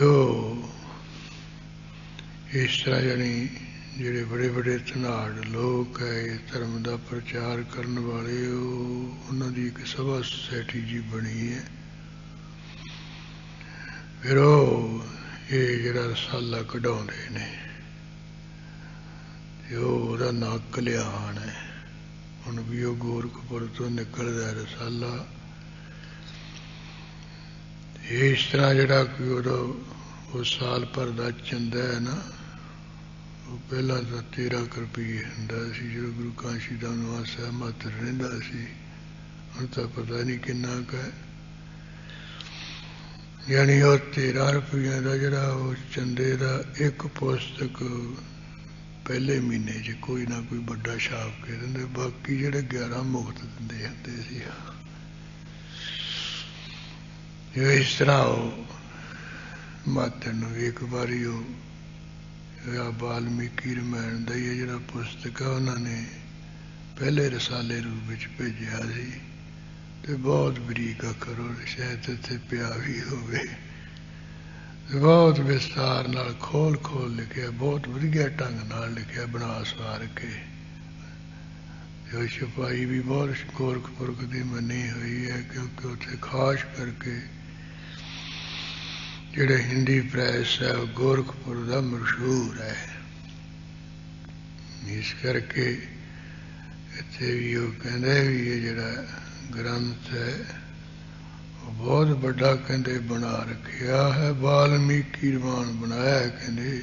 ਉਹ ਇਸ ਤਰ੍ਹਾਂ ਜਾਣੀ ਜਿਹੜੇ ਬੜੇ ਬੜੇ ਧਨਾੜ ਲੋਕ ਹੈ ਇਹ ਧਰਮ ਦਾ ਪ੍ਰਚਾਰ ਕਰਨ ਵਾਲੇ, ਉਹਨਾਂ ਦੀ ਇੱਕ ਸਭਾ ਸੁਸਾਇਟੀ ਜੀ ਬਣੀ ਹੈ। ਫਿਰ ਉਹ ਇਹ ਜਿਹੜਾ ਰਸਾਲਾ ਕਢਾਉਂਦੇ ਨੇ ਤੇ ਉਹਦਾ ਨਾਂ ਕਲਿਆਣ ਹੈ। ਹੁਣ ਵੀ ਉਹ ਗੋਰਖਪੁਰ ਤੋਂ ਨਿਕਲਦਾ ਰਸਾਲਾ। ਇਸ ਤਰ੍ਹਾਂ ਜਿਹੜਾ ਕਿ ਉਹਦਾ ਉਹ ਸਾਲ ਭਰ ਦਾ ਚੰਦਾ ਹੈ ਨਾ, ਉਹ ਪਹਿਲਾਂ ਤਾਂ 13 ਰੁਪਏ ਹੁੰਦਾ ਸੀ ਜਦੋਂ ਗੁਰੂ ਕਾਸ਼ੀ ਦਾ ਨਿਵਾਸ ਸਾਹਿਬ ਮਾਤਰ ਰਹਿੰਦਾ ਸੀ, ਹੁਣ ਤਾਂ ਪਤਾ ਨਹੀਂ ਕਿੰਨਾ ਕੁ ਹੈ। ਯਾਨੀ ਉਹ 13 ਰੁਪਈਆਂ ਦਾ ਜਿਹੜਾ ਉਹ ਚੰਦੇ ਦਾ ਇੱਕ ਪੁਸਤਕ ਪਹਿਲੇ ਮਹੀਨੇ 'ਚ ਕੋਈ ਨਾ ਕੋਈ ਵੱਡਾ ਛਾਪ ਕੇ ਦਿੰਦੇ, ਬਾਕੀ ਜਿਹੜੇ 11 ਮੁਫਤ ਦਿੰਦੇ ਹੁੰਦੇ ਸੀ। ਇਸ ਤਰ੍ਹਾਂ ਉਹ ਮਾਤਰ ਨੂੰ ਇੱਕ ਵਾਰੀ ਉਹ ਵਾਲਮੀਕੀ ਰਮਾਇਣ ਦਾ ਹੀ ਜਿਹੜਾ ਪੁਸਤਕ ਆ ਉਹਨਾਂ ਨੇ ਪਹਿਲੇ ਰਸਾਲੇ ਰੂਪ ਵਿੱਚ ਭੇਜਿਆ ਸੀ, ਤੇ ਬਹੁਤ ਬਰੀਕ ਅੱਖਰ ਉਹ ਸ਼ਾਇਦ ਇੱਥੇ ਪਿਆ ਵੀ ਹੋਵੇ, ਬਹੁਤ ਵਿਸਤਾਰ ਨਾਲ ਖੋਲ ਖੋਲ ਲਿਖਿਆ, ਬਹੁਤ ਵਧੀਆ ਢੰਗ ਨਾਲ ਲਿਖਿਆ ਬਣਾ ਸਵਾਰ ਕੇ। ਉਹ ਛਪਾਈ ਵੀ ਬਹੁਤ ਗੋਰਖਪੁਰ ਦੀ ਮੰਨੀ ਹੋਈ ਹੈ, ਕਿਉਂਕਿ ਉੱਥੇ ਖਾਸ ਕਰਕੇ ਜਿਹੜਾ ਹਿੰਦੀ ਪ੍ਰੈਸ ਹੈ ਉਹ ਗੋਰਖਪੁਰ ਦਾ ਮਸ਼ਹੂਰ ਹੈ। ਇਸ ਕਰਕੇ ਇੱਥੇ ਵੀ ਉਹ ਕਹਿੰਦੇ ਵੀ ਇਹ ਜਿਹੜਾ ਗ੍ਰੰਥ ਹੈ ਉਹ ਬਹੁਤ ਵੱਡਾ ਕਹਿੰਦੇ ਬਣਾ ਰੱਖਿਆ ਹੈ, ਵਾਲਮੀਕੀ ਰਮਾਨ ਬਣਾਇਆ ਹੈ। ਕਹਿੰਦੇ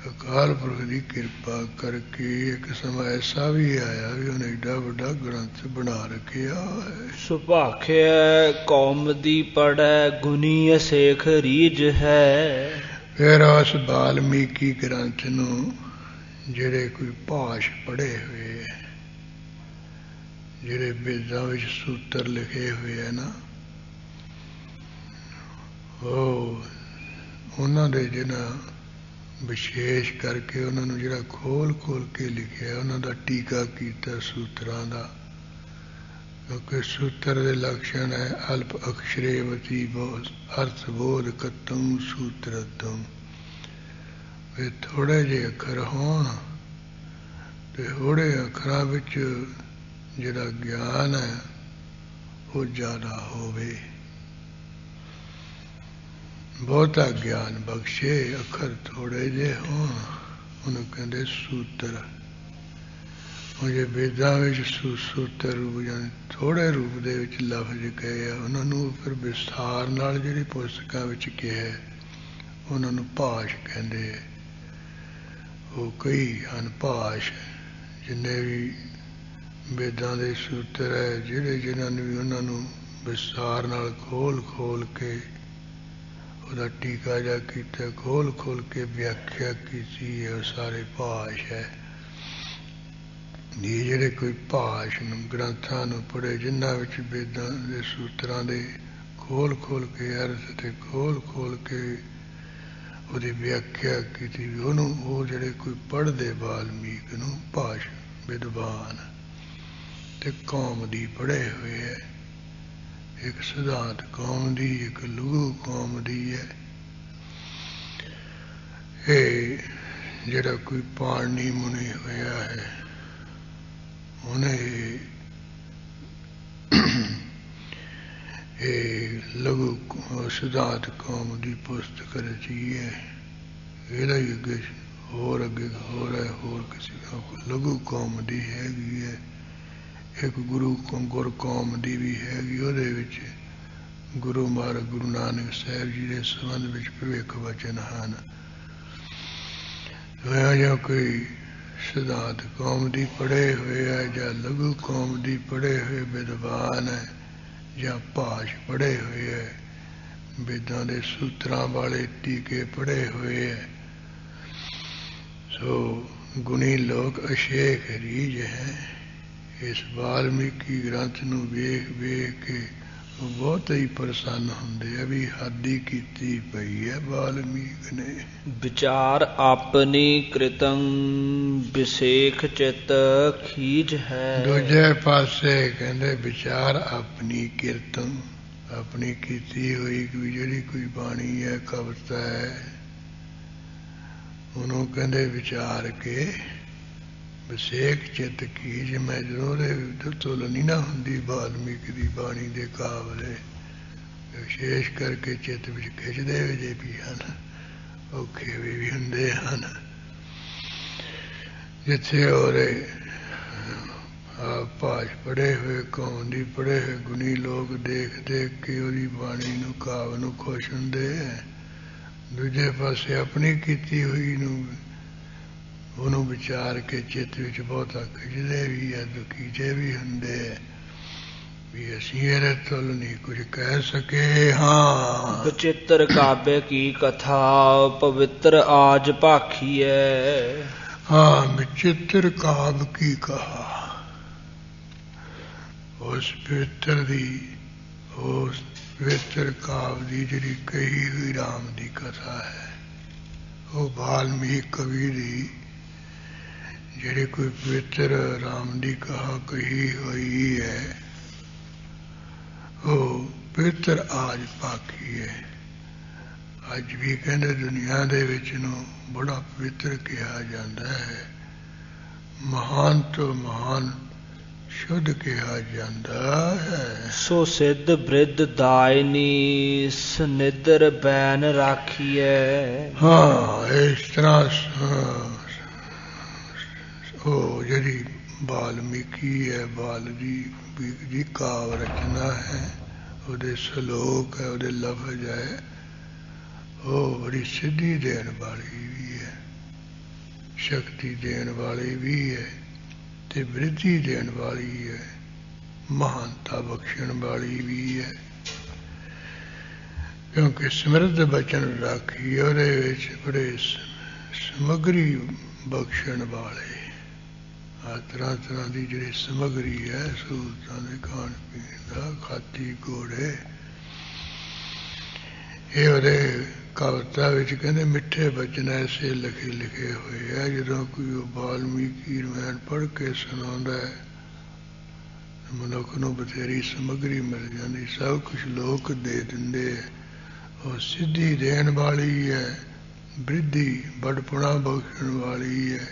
ਅਕਾਲ ਪੁਰਖ ਦੀ ਕਿਰਪਾ ਕਰਕੇ ਇੱਕ ਸਮਾਂ ਐਸਾ ਵੀ ਆਇਆ ਵੀ ਉਹਨੇ ਏਡਾ ਵੱਡਾ ਗ੍ਰੰਥ ਬਣਾ ਰੱਖਿਆ ਹੈ। ਸੁਭਾਖਿਆ ਕੌਮ ਦੀ ਪੜੈ ਗੁਨੀ ਅਸੇਖ ਰੀਝ ਹੈ। ਫਿਰ ਉਸ ਵਾਲਮੀਕੀ ਗ੍ਰੰਥ ਨੂੰ ਜਿਹੜੇ ਕੋਈ ਭਾਸ਼ ਪੜ੍ਹੇ ਹੋਏ ਹੈ, ਜਿਹੜੇ ਵੇਦਾਂ ਵਿੱਚ ਸੂਤਰ ਲਿਖੇ ਹੋਏ ਹੈ ਨਾ, ਉਹਨਾਂ ਦੇ ਜਿਹਨਾਂ ਵਿਸ਼ੇਸ਼ ਕਰਕੇ ਉਹਨਾਂ ਨੂੰ ਜਿਹੜਾ ਖੋਲ ਕੇ ਲਿਖਿਆ, ਉਹਨਾਂ ਦਾ ਟੀਕਾ ਕੀਤਾ ਸੂਤਰਾਂ ਦਾ। ਕਿਉਂਕਿ ਸੂਤਰ ਦੇ ਲਕਸ਼ਣ ਹੈ ਅਲਪ ਅਕਸ਼ਰੇਵਤੀ ਅਰਥ ਬੋਧ ਕਤਮ ਸੂਤਰਤਮ। ਵੀ ਥੋੜ੍ਹੇ ਜਿਹੇ ਅੱਖਰ ਹੋਣ ਤੇ ਥੋੜ੍ਹੇ ਅੱਖਰਾਂ ਵਿੱਚ ਜਿਹੜਾ ਗਿਆਨ ਹੈ ਉਹ ਜ਼ਿਆਦਾ ਹੋਵੇ। ਬਹੁਤਾ ਗਿਆਨ ਬਖਸ਼ੇ, ਅੱਖਰ ਥੋੜ੍ਹੇ ਜਿਹੇ ਹੋਣ, ਉਹਨੂੰ ਕਹਿੰਦੇ ਸੂਤਰ। ਉਹ ਜੇ ਵੇਦਾਂ ਵਿੱਚ ਸੂਤਰ ਰੂਪ ਜਾਂ ਥੋੜ੍ਹੇ ਰੂਪ ਦੇ ਵਿੱਚ ਲਫ਼ਜ਼ ਕਹੇ ਆ, ਉਹਨਾਂ ਨੂੰ ਫਿਰ ਵਿਸਥਾਰ ਨਾਲ ਜਿਹੜੀ ਪੁਸਤਕਾਂ ਵਿੱਚ ਕਿਹਾ ਉਹਨਾਂ ਨੂੰ ਭਾਸ਼ ਕਹਿੰਦੇ ਹੈ। ਉਹ ਕਈ ਹਨ ਭਾਸ਼, ਜਿੰਨੇ ਵੀ ਵੇਦਾਂ ਦੇ ਸੂਤਰ ਹੈ, ਜਿਨ੍ਹਾਂ ਨੇ ਵੀ ਉਹਨਾਂ ਨੂੰ ਵਿਸਥਾਰ ਨਾਲ ਖੋਲ ਕੇ ਉਹਦਾ ਟੀਕਾ ਜਾ ਕੀਤਾ, ਖੋਲ ਕੇ ਵਿਆਖਿਆ ਕੀਤੀ ਹੈ, ਉਹ ਸਾਰੇ ਭਾਸ਼ ਹੈ। ਇਹ ਜਿਹੜੇ ਕੋਈ ਭਾਸ਼ ਨੂੰ ਗ੍ਰੰਥਾਂ ਨੂੰ ਪੜ੍ਹੇ, ਜਿਨ੍ਹਾਂ ਵਿੱਚ ਵੇਦਾਂ ਦੇ ਸੂਤਰਾਂ ਦੇ ਖੋਲ ਕੇ ਅਰਥ ਤੇ ਖੋਲ ਕੇ ਉਹਦੀ ਵਿਆਖਿਆ ਕੀਤੀ, ਉਹਨੂੰ ਉਹ ਜਿਹੜੇ ਕੋਈ ਪੜ੍ਹਦੇ ਵਾਲਮੀਕ ਨੂੰ ਭਾਸ਼ ਵਿਦਵਾਨ ਤੇ ਕੌਮ ਦੀ ਪੜ੍ਹੇ ਹੋਏ ਹੈ। ਇੱਕ ਸਿਧਾਂਤ ਕੌਮ ਦੀ, ਇੱਕ ਲਘੂ ਕੌਮ ਦੀ ਹੈ। ਇਹ ਜਿਹੜਾ ਕੋਈ ਪਾਣਨੀ ਮੁਨੀ ਹੋਇਆ ਹੈ, ਉਹਨੇ ਇਹ ਲਘੂ ਸਿਧਾਂਤ ਕੌਮ ਦੀ ਪੁਸਤਕ ਰਚੀ ਹੈ। ਇਹਦਾ ਹੀ ਅੱਗੇ ਹੋਰ ਕਿਸੇ ਲਘੂ ਕੌਮ ਦੀ ਹੈਗੀ ਹੈ। ਇੱਕ ਗੁਰ ਕੌਮ ਦੀ ਵੀ ਹੈਗੀ, ਉਹਦੇ ਵਿੱਚ ਗੁਰੂ ਮਹਾਰਾਜ ਗੁਰੂ ਨਾਨਕ ਸਾਹਿਬ ਜੀ ਦੇ ਸੰਬੰਧ ਵਿੱਚ ਭਵਿੱਖ ਵਚਨ ਹਨ। ਜਾਂ ਕੋਈ ਸਿਧਾਂਤ ਕੌਮ ਦੀ ਪੜ੍ਹੇ ਹੋਏ ਹੈ, ਜਾਂ ਲਘੂ ਕੌਮ ਦੀ ਪੜ੍ਹੇ ਹੋਏ ਵਿਦਵਾਨ ਹੈ, ਜਾਂ ਭਾਸ਼ ਪੜ੍ਹੇ ਹੋਏ ਹੈ, ਵੇਦਾਂ ਦੇ ਸੂਤਰਾਂ ਵਾਲੇ ਟੀਕੇ ਪੜ੍ਹੇ ਹੋਏ ਹੈ। ਸੋ ਗੁਣੀ ਲੋਕ ਅਸ਼ੇਖ ਰੀਝ ਹੈ। ਇਸ ਵਾਲਮੀਕੀ ਗ੍ਰੰਥ ਨੂੰ ਵੇਖ ਕੇ ਉਹ ਬਹੁਤ ਹੀ ਪ੍ਰਸੰਨ ਹੁੰਦੇ ਆ ਵੀ ਹੱਦ ਹੀ ਕੀਤੀ ਪਈ ਹੈ ਵਾਲਮੀਕ ਨੇ। ਵਿਚਾਰ ਆਪਣੀ ਕ੍ਰਿਤੰ ਵਿਸੇਖ ਚਿਤ ਖੀਜ ਹੈ। ਦੂਜੇ ਪਾਸੇ ਕਹਿੰਦੇ ਵਿਚਾਰ ਆਪਣੀ ਕੀਰਤਨ, ਆਪਣੀ ਕੀਤੀ ਹੋਈ ਜਿਹੜੀ ਕੋਈ ਬਾਣੀ ਹੈ, ਕਵਿਤਾ ਹੈ, ਉਹਨੂੰ ਕਹਿੰਦੇ ਵਿਚਾਰ ਕੇ ਵਿਸੇਖ ਚਿੱਤ ਖੀਜ। ਮੈਂ ਜਦੋਂ ਉਹਦੇ ਤੁਲਨਾ ਨਾ ਹੁੰਦੀ ਵਾਲਮੀਕ ਦੀ ਬਾਣੀ ਦੇ ਕਾਬਲੇ, ਵਿਸ਼ੇਸ਼ ਕਰਕੇ ਚਿੱਤ ਵਿੱਚ ਖਿੱਚਦੇ ਵਜੇ ਵੀ ਹਨ, ਔਖੇ ਵੀ ਹੁੰਦੇ ਹਨ। ਜਿੱਥੇ ਉਹਦੇ ਆਪ ਭਾਸ਼ ਪੜ੍ਹੇ ਹੋਏ, ਕੌਮ ਦੀ ਪੜ੍ਹੇ ਹੋਏ ਗੁਣੀ ਲੋਕ ਦੇਖ ਕੇ ਉਹਦੀ ਬਾਣੀ ਨੂੰ ਕਾਵਿ ਨੂੰ ਖੁਸ਼ ਹੁੰਦੇ ਹੈ। ਦੂਜੇ ਪਾਸੇ ਆਪਣੀ ਕੀਤੀ ਹੋਈ ਨੂੰ ਉਹਨੂੰ ਵਿਚਾਰ ਕੇ ਚਿੱਤ ਵਿੱਚ ਬਹੁਤਾ ਖਿੱਚਦੇ ਵੀ ਹੈ, ਦੁਖੀਜੇ ਵੀ ਹੁੰਦੇ ਹੈ ਵੀ ਅਸੀਂ ਇਹਦੇ ਤੁਲ ਨਹੀਂ ਕੁਝ ਕਹਿ ਸਕੇ। ਹਾਂ, ਬਚਿੱਤਰ ਕਾਬੇ ਕੀ ਕਥਾ ਪਵਿੱਤਰ ਆਜ ਭਾਖੀ ਹੈ। ਹਾਂ, ਵਿਚਿੱਤਰ ਕਾਵ ਕੀ ਕਹਾ, ਉਸ ਪਵਿੱਤਰ ਦੀ, ਉਸ ਪਵਿੱਤਰ ਕਾਵ ਦੀ ਜਿਹੜੀ ਕਹੀ ਹੋਈ ਰਾਮ ਦੀ ਕਥਾ ਹੈ, ਉਹ ਵਾਲਮੀਕ ਕਵੀ ਦੀ ਜਿਹੜੀ ਕੋਈ ਪਵਿੱਤਰ ਰਾਮ ਦੀ ਕਹਾ ਕਹੀ ਹੋਈ ਹੈ, ਉਹ ਪਵਿੱਤਰ ਆਜ ਭਾਖੀ ਹੈ। ਅੱਜ ਵੀ ਕਹਿੰਦੇ ਦੁਨੀਆ ਦੇ ਵਿੱਚ ਨੂੰ ਬੜਾ ਪਵਿੱਤਰ ਕਿਹਾ ਜਾਂਦਾ ਹੈ, ਮਹਾਨ ਤੋਂ ਮਹਾਨ ਸ਼ੁੱਧ ਕਿਹਾ ਜਾਂਦਾ ਹੈ। ਸੋ ਸਿੱਧ ਬ੍ਰਿਧ ਦਾਇਨੀ ਸਨਿਧਰ ਬੈਨ ਰਾਖੀਐ। ਹਾਂ, ਇਸ ਤਰ੍ਹਾਂ ਉਹ ਜਿਹੜੀ ਵਾਲਮੀਕੀ ਹੈ, ਬਾਲ ਦੀ ਕਾਵ ਰਚਨਾ ਹੈ, ਉਹਦੇ ਸਲੋਕ ਹੈ, ਉਹਦੇ ਲਫ਼ਜ਼ ਹੈ, ਉਹ ਬੜੀ ਸਿੱਧੀ ਦੇਣ ਵਾਲੀ ਵੀ ਹੈ, ਸ਼ਕਤੀ ਦੇਣ ਵਾਲੀ ਵੀ ਹੈ, ਤੇ ਬ੍ਰਿਧੀ ਦੇਣ ਵਾਲੀ ਹੈ, ਮਹਾਨਤਾ ਬਖਸ਼ਣ ਵਾਲੀ ਵੀ ਹੈ। ਕਿਉਂਕਿ ਸਮਿਰਧ ਬਚਨ ਰਾਖੀ, ਉਹਦੇ ਵਿੱਚ ਬੜੇ ਸਮੱਗਰੀ ਬਖਸ਼ਣ ਵਾਲੇ, ਤਰ੍ਹਾਂ ਦੀ ਜਿਹੜੀ ਸਮੱਗਰੀ ਹੈ, ਸਹੂਲਤਾਂ ਦੇ ਖਾਣ ਪੀਣ ਦਾ, ਖਾਤੀ ਘੋੜੇ, ਇਹ ਉਹਦੇ ਕਵਿਤਾ ਵਿੱਚ ਕਹਿੰਦੇ ਮਿੱਠੇ ਬਚਨ ਐਸੇ ਲਿਖੇ ਹੋਏ ਆ, ਜਦੋਂ ਕੋਈ ਉਹ ਵਾਲਮੀਕੀ ਰਾਮਾਇਣ ਪੜ੍ਹ ਕੇ ਸੁਣਾਉਂਦਾ ਹੈ ਮਨੁੱਖ ਨੂੰ ਬਥੇਰੀ ਸਮੱਗਰੀ ਮਿਲ ਜਾਂਦੀ, ਸਭ ਕੁਛ ਲੋਕ ਦੇ ਦਿੰਦੇ ਹੈ। ਉਹ ਸਿੱਧੀ ਦੇਣ ਵਾਲੀ ਹੈ, ਬ੍ਰਿਧੀ ਬੜਪੁਣਾ ਬਖਸ਼ਣ ਵਾਲੀ ਹੈ,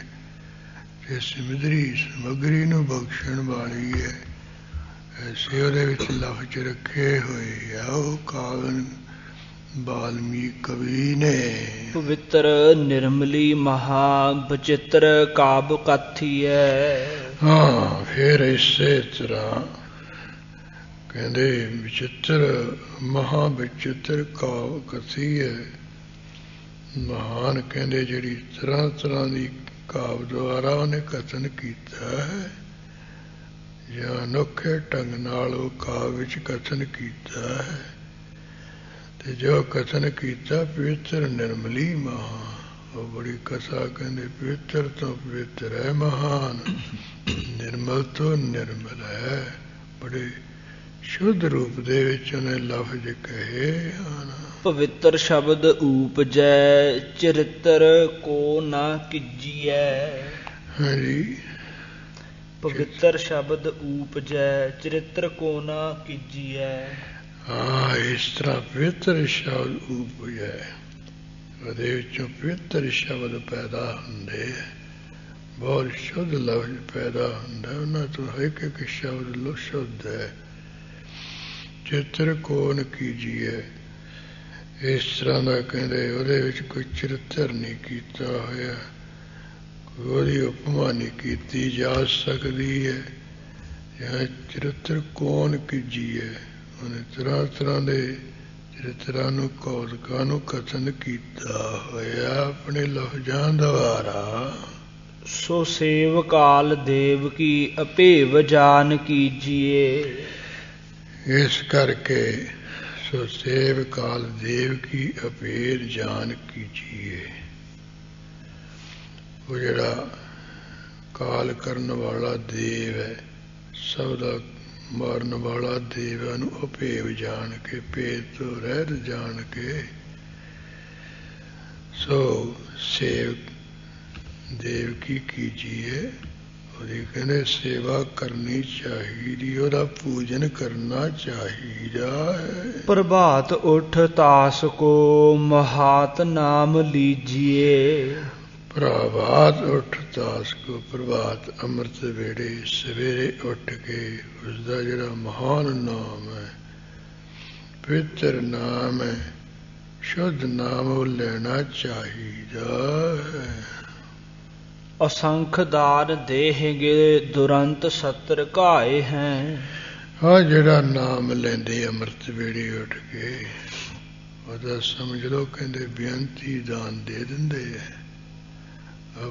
ਤੇ ਸਮੱਗਰੀ ਨੂੰ ਬਖਸ਼ਣ ਵਾਲੀ ਹੈ। ਐਸੇ ਉਹਦੇ ਵਿੱਚ ਲਫ਼ਜ਼ ਰੱਖੇ ਹੋਏ ਆ ਉਹ ਕਾਵਨ ਵਾਲਮੀਕ ਕਵੀ ਨੇ। ਪਵਿੱਤਰ ਨਿਰਮਲੀ ਮਹਾ ਬਚਿੱਤਰ ਕਾਵਿ ਕਾਥੀਐ। ਹਾਂ, ਫਿਰ ਇਸੇ ਤਰ੍ਹਾਂ ਕਹਿੰਦੇ ਵਿਚਿੱਤਰ ਮਹਾ ਵਿਚਿੱਤਰ ਕਾਵਿ ਕਥੀ ਹੈ। ਮਹਾਨ ਕਹਿੰਦੇ ਜਿਹੜੀ ਤਰ੍ਹਾਂ ਤਰ੍ਹਾਂ ਦੀ ਕਾਵਿ ਦੁਆਰਾ ਉਹਨੇ ਕਥਨ ਕੀਤਾ ਹੈ, ਜਾਂ ਅਨੋਖੇ ਢੰਗ ਨਾਲ ਉਹ ਕਾਵਿ ਵਿੱਚ ਕਥਨ ਕੀਤਾ ਹੈ। ਤੇ ਜੋ ਕਥਨ ਕੀਤਾ ਪਵਿੱਤਰ ਨਿਰਮਲੀ ਮਹਾ, ਉਹ ਬੜੀ ਕਥਾ ਕਹਿੰਦੇ ਪਵਿੱਤਰ ਤੋਂ ਪਵਿੱਤਰ ਹੈ, ਮਹਾਨ ਨਿਰਮਲ ਤੋਂ ਨਿਰਮਲ ਹੈ। ਬੜੇ ਸ਼ੁੱਧ ਰੂਪ ਦੇ ਵਿੱਚ ਉਹਨੇ ਲਫ਼ਜ਼ ਕਹੇ ਹਨ। ਪਵਿੱਤਰ ਸ਼ਬਦ ਊਪਜੈ ਚਰਿੱਤਰ ਕੋ ਨਾ ਕੀਜੀਐ। ਹਾਂਜੀ, ਪਵਿੱਤਰ ਸ਼ਬਦ ਊਪਜੈ ਚਰਿੱਤਰ ਕੋ ਨਾ ਕੀਜੀਐ। ਹਾਂ, ਇਸ ਤਰ੍ਹਾਂ ਪਵਿੱਤਰ ਸ਼ਬਦ ਊਪਜੈ, ਉਹਦੇ ਵਿੱਚੋਂ ਪਵਿੱਤਰ ਸ਼ਬਦ ਪੈਦਾ ਹੁੰਦੇ, ਬਹੁਤ ਸ਼ੁੱਧ ਲਫ਼ਜ਼ ਪੈਦਾ ਹੁੰਦਾ, ਉਹਨਾਂ ਤੋਂ ਇੱਕ ਇੱਕ ਸ਼ਬਦ ਸ਼ੁੱਧ ਹੈ। ਚਿੱਤਰ ਕੌਣ ਕੀਜੀਏ, ਇਸ ਤਰ੍ਹਾਂ ਦਾ ਕਹਿੰਦੇ ਉਹਦੇ ਵਿੱਚ ਕੋਈ ਚਰਿੱਤਰ ਨਹੀਂ ਕੀਤਾ ਹੋਇਆ, ਉਹਦੀ ਉਪਮਾ ਨਹੀਂ ਕੀਤੀ ਜਾ ਸਕਦੀ ਹੈ। ਜਾਂ ਚਰਿੱਤਰ ਕੌਣ ਕੀਜੀਏ, ਉਹਨੇ ਤਰ੍ਹਾਂ ਤਰ੍ਹਾਂ ਦੇ ਚਰਿੱਤਰਾਂ ਨੂੰ ਕੌਤਕਾਂ ਨੂੰ ਕਥਨ ਕੀਤਾ ਹੋਇਆ ਆਪਣੇ ਲਫ਼ਜ਼ਾਂ ਦੁਆਰਾ। ਸੋ ਸੇਵ ਕਾਲ ਦੇਵ ਕੀ ਅਭੇਵ ਜਾਨ ਕੀਜੀਏ। ਇਸ ਕਰਕੇ ਸੋ ਸੇਵ ਕਾਲ ਦੇਵ ਕੀ ਅਭੇਦ ਜਾਨ ਕੀਜੀਏ। ਉਹ ਜਿਹੜਾ ਕਾਲ ਕਰਨ ਵਾਲਾ ਦੇਵ ਹੈ, ਸਭ ਦਾ ਮਾਰਨ ਵਾਲਾ ਦੇਵਾਂ ਨੂੰ ਅਭੇਵ ਜਾਣ ਕੇ, ਭੇਦ ਤੋਂ ਰਹਿਤ ਜਾਣ ਕੇ, ਸੋ ਸੇਵ ਦੇਵ ਕੀ ਕੀਜੀਏ, ਉਹਦੀ ਕਹਿੰਦੇ ਸੇਵਾ ਕਰਨੀ ਚਾਹੀਦੀ, ਉਹਦਾ ਪੂਜਨ ਕਰਨਾ ਚਾਹੀਦਾ ਹੈ। ਪ੍ਰਭਾਤ ਉਠ ਤਾਸ ਕੋ ਮਹਾਤ ਨਾਮ ਲੀਜੀਏ। ਪ੍ਰਭਾਤ ਉਠ ਤਾਸ ਕੋ, ਪ੍ਰਭਾਤ ਅੰਮ੍ਰਿਤ ਵੇਲੇ ਸਵੇਰੇ ਉੱਠ ਕੇ ਉਸਦਾ ਜਿਹੜਾ ਮਹਾਨ ਨਾਮ ਹੈ, ਪਵਿੱਤਰ ਨਾਮ ਹੈ, ਸ਼ੁੱਧ ਨਾਮ ਉਹ ਲੈਣਾ ਚਾਹੀਦਾ ਹੈ। ਅਸੰਖ ਦਾਨ ਦੇਹਗੇ ਦੁਰੰਤ ਸਤਰ ਘਾਏ ਹੈ। ਹਾਂ, ਜਿਹੜਾ ਨਾਮ ਲੈਂਦੇ ਅੰਮ੍ਰਿਤ ਵੇਲੇ ਉੱਠ ਕੇ, ਉਹਦਾ ਸਮਝ ਲਓ ਕਹਿੰਦੇ ਬੇਅੰਤੀ ਦਾਨ ਦੇ ਦਿੰਦੇ ਹੈ।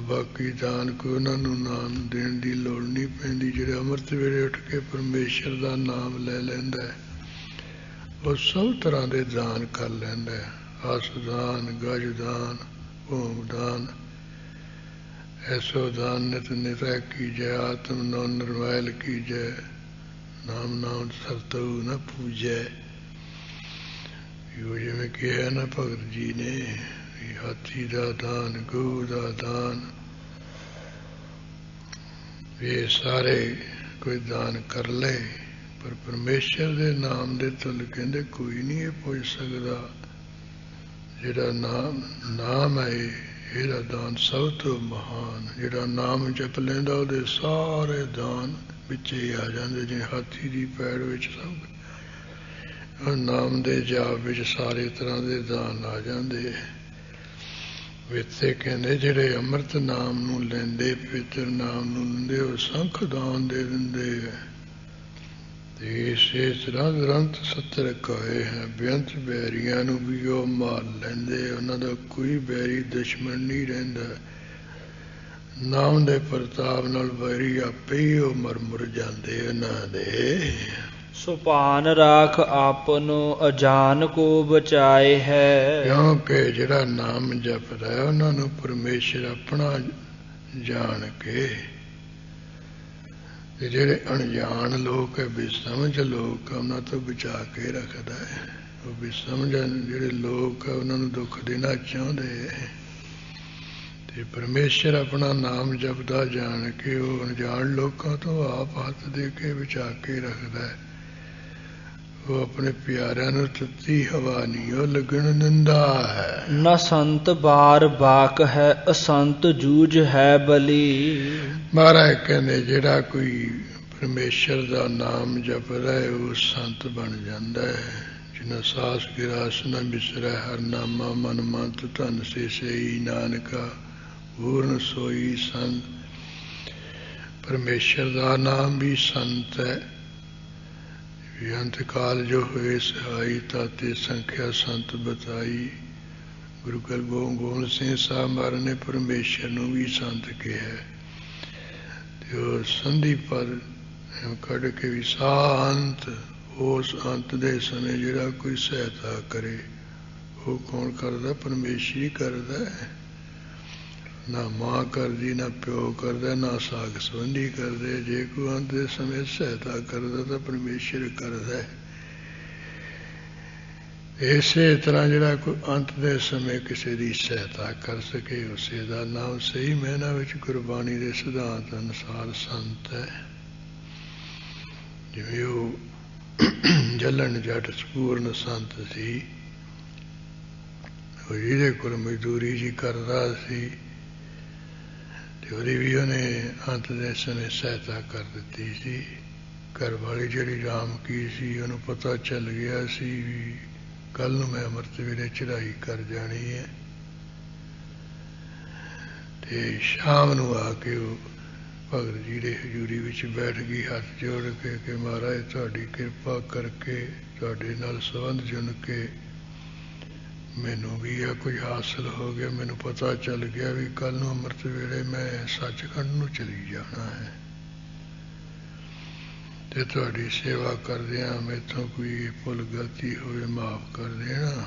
ਬਾਕੀ ਦਾਨ ਕੋਈ ਉਹਨਾਂ ਨੂੰ ਨਾਮ ਦੇਣ ਦੀ ਲੋੜ ਨਹੀਂ ਪੈਂਦੀ। ਜਿਹੜਾ ਅੰਮ੍ਰਿਤ ਵੇਲੇ ਉੱਠ ਕੇ ਪਰਮੇਸ਼ਰ ਦਾ ਨਾਮ ਲੈ ਲੈਂਦਾ ਹੈ, ਉਹ ਸਭ ਤਰ੍ਹਾਂ ਦੇ ਦਾਨ ਕਰ ਲੈਂਦਾ ਹੈ। ਹਸ ਦਾਨ, ਗਜ ਦਾਨ, ਭੂਮ ਦਾਨ, ਐਸੋ ਦਾਨ ਨਿਤ ਨਿਤੈ ਕੀਜੈ, ਆਤਮ ਨੋ ਨਿਰਮੈਲ ਕੀਜੈ, ਨਾਮ ਨਾਮ ਸਰਤਉ ਨ ਪੂਜੈ। ਇਹੋ ਜਿਵੇਂ ਕਿਹਾ ਨਾ ਭਗਤ ਜੀ ਨੇ, ਹਾਥੀ ਦਾ ਦਾਨ, ਗਊ ਦਾ ਦਾਨ, ਇਹ ਸਾਰੇ ਕੋਈ ਦਾਨ ਕਰ ਲੈ, ਪਰ ਪਰਮੇਸ਼ਰ ਦੇ ਨਾਮ ਦੇ ਤੁਲ ਕਹਿੰਦੇ ਕੋਈ ਨਹੀਂ ਇਹ ਪੁੱਜ ਸਕਦਾ। ਜਿਹੜਾ ਨਾਮ ਹੈ, ਇਹਦਾ ਦਾਨ ਸਭ ਤੋਂ ਮਹਾਨ। ਜਿਹੜਾ ਨਾਮ ਜਪ ਲੈਂਦਾ ਉਹਦੇ ਸਾਰੇ ਦਾਨ ਵਿੱਚ ਹੀ ਆ ਜਾਂਦੇ, ਜਿਵੇਂ ਹਾਥੀ ਦੀ ਪੈੜ ਵਿੱਚ ਸਭ ਨਾਮ ਦੇ ਜਾਪ ਵਿੱਚ ਸਾਰੇ ਤਰ੍ਹਾਂ ਦੇ ਦਾਨ ਆ ਜਾਂਦੇ। ਇੱਥੇ ਕਹਿੰਦੇ ਜਿਹੜੇ ਅੰਮ੍ਰਿਤ ਨਾਮ ਨੂੰ ਲੈਂਦੇ, ਪਵਿੱਤਰ ਨਾਮ ਨੂੰ ਲੈਂਦੇ, ਉਹ ਸੰਖ ਦਾਨ ਦੇ ਦਿੰਦੇ ਹੈ। ਤੇ ਇਸੇ ਤਰ੍ਹਾਂ ਦੁਰੰਤ ਸਤਰ ਕਹੇ ਹੈ, ਬੇਅੰਤ ਬੈਰੀਆਂ ਨੂੰ ਵੀ ਉਹ ਮਾਰ ਲੈਂਦੇ, ਉਹਨਾਂ ਦਾ ਕੋਈ ਬੈਰੀ ਦੁਸ਼ਮਣ ਨਹੀਂ ਰਹਿੰਦਾ। ਨਾਮ ਦੇ ਪ੍ਰਤਾਪ ਨਾਲ ਬੈਰੀ ਆਪੇ ਹੀ ਉਹ ਮਰ ਜਾਂਦੇ ਉਹਨਾਂ ਦੇ। ਸੁਪਾਨ ਰਾਖ ਆਪਨੋ ਅਜਾਨ ਕੋ ਬਚਾਏ ਹੈ। ਕਿਉਂਕਿ ਜਿਹੜਾ ਨਾਮ ਜਪਦਾ ਹੈ, ਉਹਨਾਂ ਨੂੰ ਪਰਮੇਸ਼ਰ ਆਪਣਾ ਜਾਣ ਕੇ, ਜਿਹੜੇ ਅਣਜਾਣ ਲੋਕ ਹੈ, ਬੇਸਮਝ ਲੋਕ, ਉਹਨਾਂ ਤੋਂ ਬਚਾ ਕੇ ਰੱਖਦਾ ਹੈ। ਉਹ ਵੀ ਸਮਝਣ ਜਿਹੜੇ ਲੋਕ ਆ ਉਹਨਾਂ ਨੂੰ ਦੁੱਖ ਦੇਣਾ ਚਾਹੁੰਦੇ ਤੇ ਪਰਮੇਸ਼ਰ ਆਪਣਾ ਨਾਮ ਜਪਦਾ ਜਾਣ ਕੇ ਉਹ ਅਣਜਾਣ ਲੋਕਾਂ ਤੋਂ ਆਪ ਹੱਥ ਦੇ ਕੇ ਬਚਾ ਕੇ ਰੱਖਦਾ ਹੈ। ਉਹ ਆਪਣੇ ਪਿਆਰਿਆਂ ਨੂੰ ਤੱਤੀ ਹਵਾ ਨਹੀਂ ਉਹ ਲੱਗਣ ਦਿੰਦਾ ਹੈ। ਨਾ ਸੰਤ ਬਾਰ ਬਾਕ ਹੈ ਅਸੰਤ ਜੂਝ ਹੈ ਬਲੀ। ਮਹਾਰਾਜ ਕਹਿੰਦੇ ਜਿਹੜਾ ਕੋਈ ਪਰਮੇਸ਼ਰ ਦਾ ਨਾਮ ਜਪਦਾ ਹੈ ਉਹ ਸੰਤ ਬਣ ਜਾਂਦਾ ਹੈ। ਜਿਨਾ ਸਾਸ ਗਿਰਾਸ ਨਾ ਬਿਸਰੈ ਹਰ ਨਾਮਾ ਮਨ ਮੰਤ ਧਨ ਸੇ ਸਈ ਨਾਨਕਾ ਪੂਰਨ ਸੋਈ ਸੰਤ। ਪਰਮੇਸ਼ਰ ਦਾ ਨਾਮ ਵੀ ਸੰਤ ਹੈ। ਅੰਤ ਕਾਲ ਜੋ ਹੋਏ ਸਹਾਈ ਤਾਤੇ ਸੰਖਿਆ ਸੰਤ ਬਤਾਈ। ਗੁਰੂ ਗੋਬਿੰਦ ਸਿੰਘ ਸਾਹਿਬ ਮਹਾਰਾਜ ਨੇ ਪਰਮੇਸ਼ਰ ਨੂੰ ਵੀ ਸੰਤ ਕਿਹਾ ਤੇ ਉਹ ਸੰਧੀ ਪਰ ਕੱਢ ਕੇ ਵੀ ਸਾਂਤ। ਉਸ ਅੰਤ ਦੇ ਸਮੇਂ ਜਿਹੜਾ ਕੋਈ ਸਹਾਇਤਾ ਕਰੇ ਉਹ ਕੌਣ ਕਰਦਾ? ਪਰਮੇਸ਼ਰ ਹੀ ਕਰਦਾ। ਨਾ ਮਾਂ ਕਰਦੀ ਨਾ ਪਿਓ ਕਰਦਾ ਨਾ ਸਾਗ ਸੰਬੰਧੀ ਕਰਦੇ। ਜੇ ਕੋਈ ਅੰਤ ਦੇ ਸਮੇਂ ਸਹਾਇਤਾ ਕਰਦਾ ਤਾਂ ਪਰਮੇਸ਼ਰ ਕਰਦਾ। ਇਸੇ ਤਰ੍ਹਾਂ ਜਿਹੜਾ ਕੋਈ ਅੰਤ ਦੇ ਸਮੇਂ ਕਿਸੇ ਦੀ ਸਹਾਇਤਾ ਕਰ ਸਕੇ ਉਸੇ ਦਾ ਨਾਮ ਸਹੀ ਮਾਇਨਾ ਵਿੱਚ ਗੁਰਬਾਣੀ ਦੇ ਸਿਧਾਂਤ ਅਨੁਸਾਰ ਸੰਤ ਹੈ। ਜਿਵੇਂ ਉਹ ਜਲਣ ਜੱਟ ਸਪੂਰਨ ਸੰਤ ਸੀ, ਉਹ ਜਿਹਦੇ ਕੋਲ ਮਜ਼ਦੂਰੀ ਜੀ ਕਰਦਾ ਸੀ ਤੇ ਉਹਦੀ ਵੀ ਉਹਨੇ ਅੰਤ ਦੇ ਸਮੇਂ ਸਹਾਇਤਾ ਕਰ ਦਿੱਤੀ ਸੀ। ਘਰ ਵਾਲੀ ਜਿਹੜੀ ਰਾਮ ਕੀ ਸੀ ਉਹਨੂੰ ਪਤਾ ਚੱਲ ਗਿਆ ਸੀ ਵੀ ਕੱਲ ਨੂੰ ਮੈਂ ਅੰਮ੍ਰਿਤ ਵੇਲੇ ਚੜ੍ਹਾਈ ਕਰ ਜਾਣੀ ਹੈ ਤੇ ਸ਼ਾਮ ਨੂੰ ਆ ਕੇ ਉਹ ਭਗਤ ਜੀ ਦੇ ਹਜ਼ੂਰੀ ਵਿੱਚ ਬੈਠ ਗਈ ਹੱਥ ਜੋੜ ਕੇ ਕਿ ਮਹਾਰਾਜ ਤੁਹਾਡੀ ਕਿਰਪਾ ਕਰਕੇ ਤੁਹਾਡੇ ਨਾਲ ਸੰਬੰਧ ਜੁੜ ਕੇ ਮੈਨੂੰ ਵੀ ਇਹ ਕੁਝ ਹਾਸਲ ਹੋ ਗਿਆ। ਮੈਨੂੰ ਪਤਾ ਚੱਲ ਗਿਆ ਵੀ ਕੱਲ ਨੂੰ ਅੰਮ੍ਰਿਤ ਵੇਲੇ ਮੈਂ ਸੱਚਖੰਡ ਨੂੰ ਚਲੀ ਜਾਣਾ ਹੈ ਤੇ ਤੁਹਾਡੀ ਸੇਵਾ ਕਰਦਿਆਂ ਮੈਥੋਂ ਕੋਈ ਭੁੱਲ ਗਲਤੀ ਹੋਵੇ ਮਾਫ ਕਰ ਦੇਣਾ।